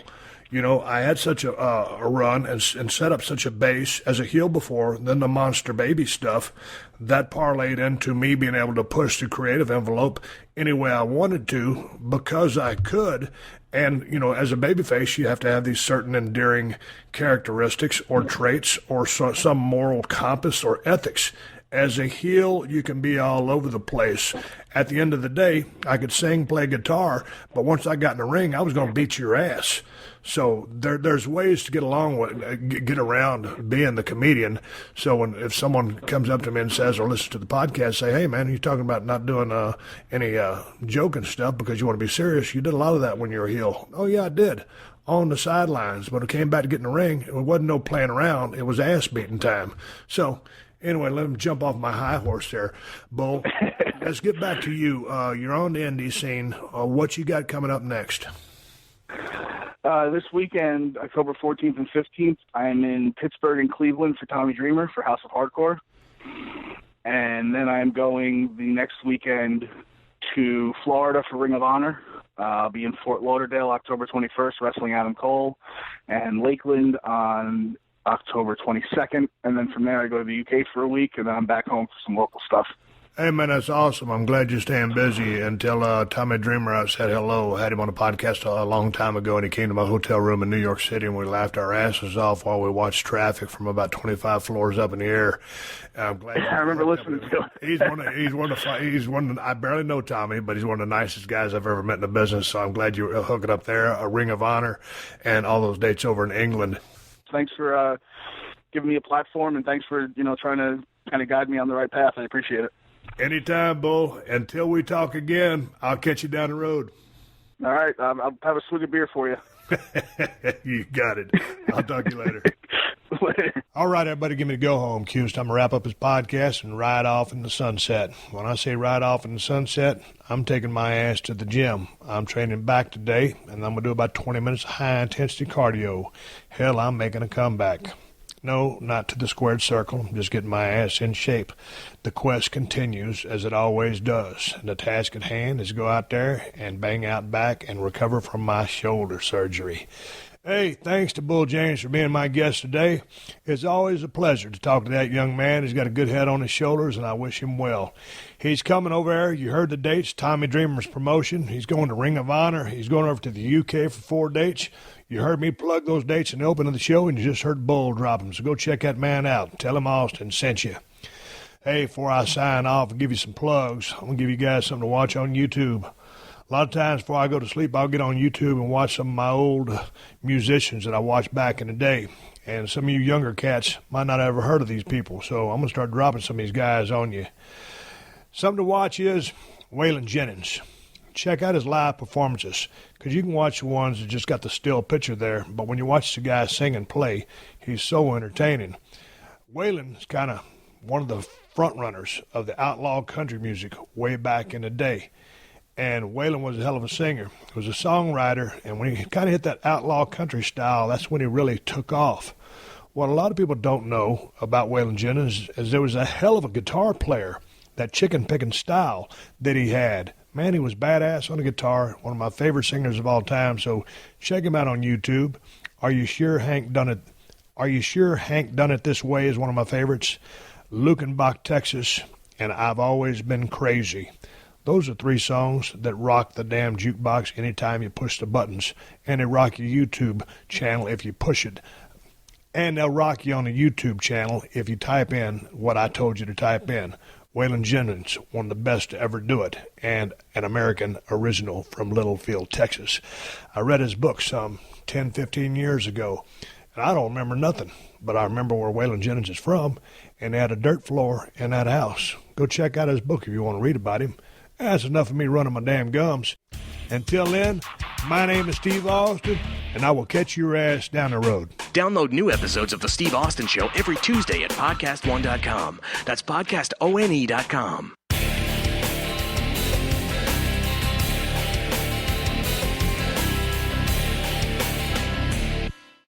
S2: I had such a run and set up such a base as a heel before, then the Monster Baby stuff, that parlayed into me being able to push the creative envelope any way I wanted to, because I could. And, as a babyface, you have to have these certain endearing characteristics or traits or some moral compass or ethics. As a heel, you can be all over the place. At the end of the day, I could sing, play guitar, but once I got in the ring, I was going to beat your ass. So there's ways to get around being the comedian. So if someone comes up to me and says, or listens to the podcast, say, hey, man, you're talking about not doing any joking stuff because you want to be serious. You did a lot of that when you were a heel. Oh, yeah, I did. On the sidelines. When it came back to get in the ring, it wasn't no playing around. It was ass-beating time. So anyway, let him jump off my high horse there, Bull. Let's get back to you. You're on the indie scene. What you got coming up next?
S5: This weekend, October 14th and 15th, I'm in Pittsburgh and Cleveland for Tommy Dreamer for House of Hardcore. And then I'm going the next weekend to Florida for Ring of Honor. I'll be in Fort Lauderdale October 21st, wrestling Adam Cole, and Lakeland on October 22nd. And then from there, I go to the UK for a week, and then I'm back home for some local stuff.
S2: Hey, man, that's awesome. I'm glad you're staying busy. Until Tommy Dreamer, I said hello. I had him on a podcast a long time ago, and he came to my hotel room in New York City, and we laughed our asses off while we watched traffic from about 25 floors up in the air. I'm glad.
S5: I remember listening to him.
S2: He's one. I barely know Tommy, but he's one of the nicest guys I've ever met in the business. So I'm glad you're hooking up there. A Ring of Honor, and all those dates over in England.
S5: Thanks for giving me a platform, and thanks for trying to kind of guide me on the right path. I appreciate it.
S2: Anytime, Bull. Until we talk again, I'll catch you down the road.
S5: All right. I'll have a swig of beer for you.
S2: You got it. I'll talk to you later.
S5: Later.
S2: All right, everybody, give me the go-home cue. It's time to wrap up his podcast and ride off in the sunset. When I say ride off in the sunset, I'm taking my ass to the gym. I'm training back today, and I'm going to do about 20 minutes of high-intensity cardio. Hell, I'm making a comeback. No, not to the squared circle. I'm just getting my ass in shape. The quest continues, as it always does. The task at hand is to go out there and bang out back and recover from my shoulder surgery. Hey, thanks to Bull James for being my guest today. It's always a pleasure to talk to that young man. He's got a good head on his shoulders, and I wish him well. He's coming over there. You heard the dates, Tommy Dreamer's promotion. He's going to Ring of Honor. He's going over to the UK for 4 dates. You heard me plug those dates in the open of the show, and you just heard Bull drop them. So go check that man out. Tell him Austin sent you. Hey, before I sign off and give you some plugs, I'm going to give you guys something to watch on YouTube. A lot of times before I go to sleep, I'll get on YouTube and watch some of my old musicians that I watched back in the day. And some of you younger cats might not have ever heard of these people, so I'm going to start dropping some of these guys on you. Something to watch is Waylon Jennings. Check out his live performances, because you can watch the ones that just got the still picture there, but when you watch the guy sing and play, he's so entertaining. Waylon is kind of one of the front runners of the outlaw country music way back in the day. And Waylon was a hell of a singer. He was a songwriter, and when he kind of hit that outlaw country style, that's when he really took off. What a lot of people don't know about Waylon Jennings is there was a hell of a guitar player, that chicken-picking style that he had. Man, he was badass on the guitar, one of my favorite singers of all time, so check him out on YouTube. Are You Sure Hank Done It? Are You Sure Hank Done It This Way is one of my favorites. Lukenbach, Texas, and I've Always Been Crazy. Those are 3 songs that rock the damn jukebox anytime you push the buttons, and they rock your YouTube channel if you push it. And they'll rock you on the YouTube channel if you type in what I told you to type in. Waylon Jennings, one of the best to ever do it, and an American original from Littlefield, Texas. I read his book some 10, 15 years ago, and I don't remember nothing, but I remember where Waylon Jennings is from, and they had a dirt floor in that house. Go check out his book if you want to read about him. That's enough of me running my damn gums. Until then, my name is Steve Austin, and I will catch your ass down the road.
S1: Download new episodes of The Steve Austin Show every Tuesday at PodcastOne.com. That's PodcastOne.com.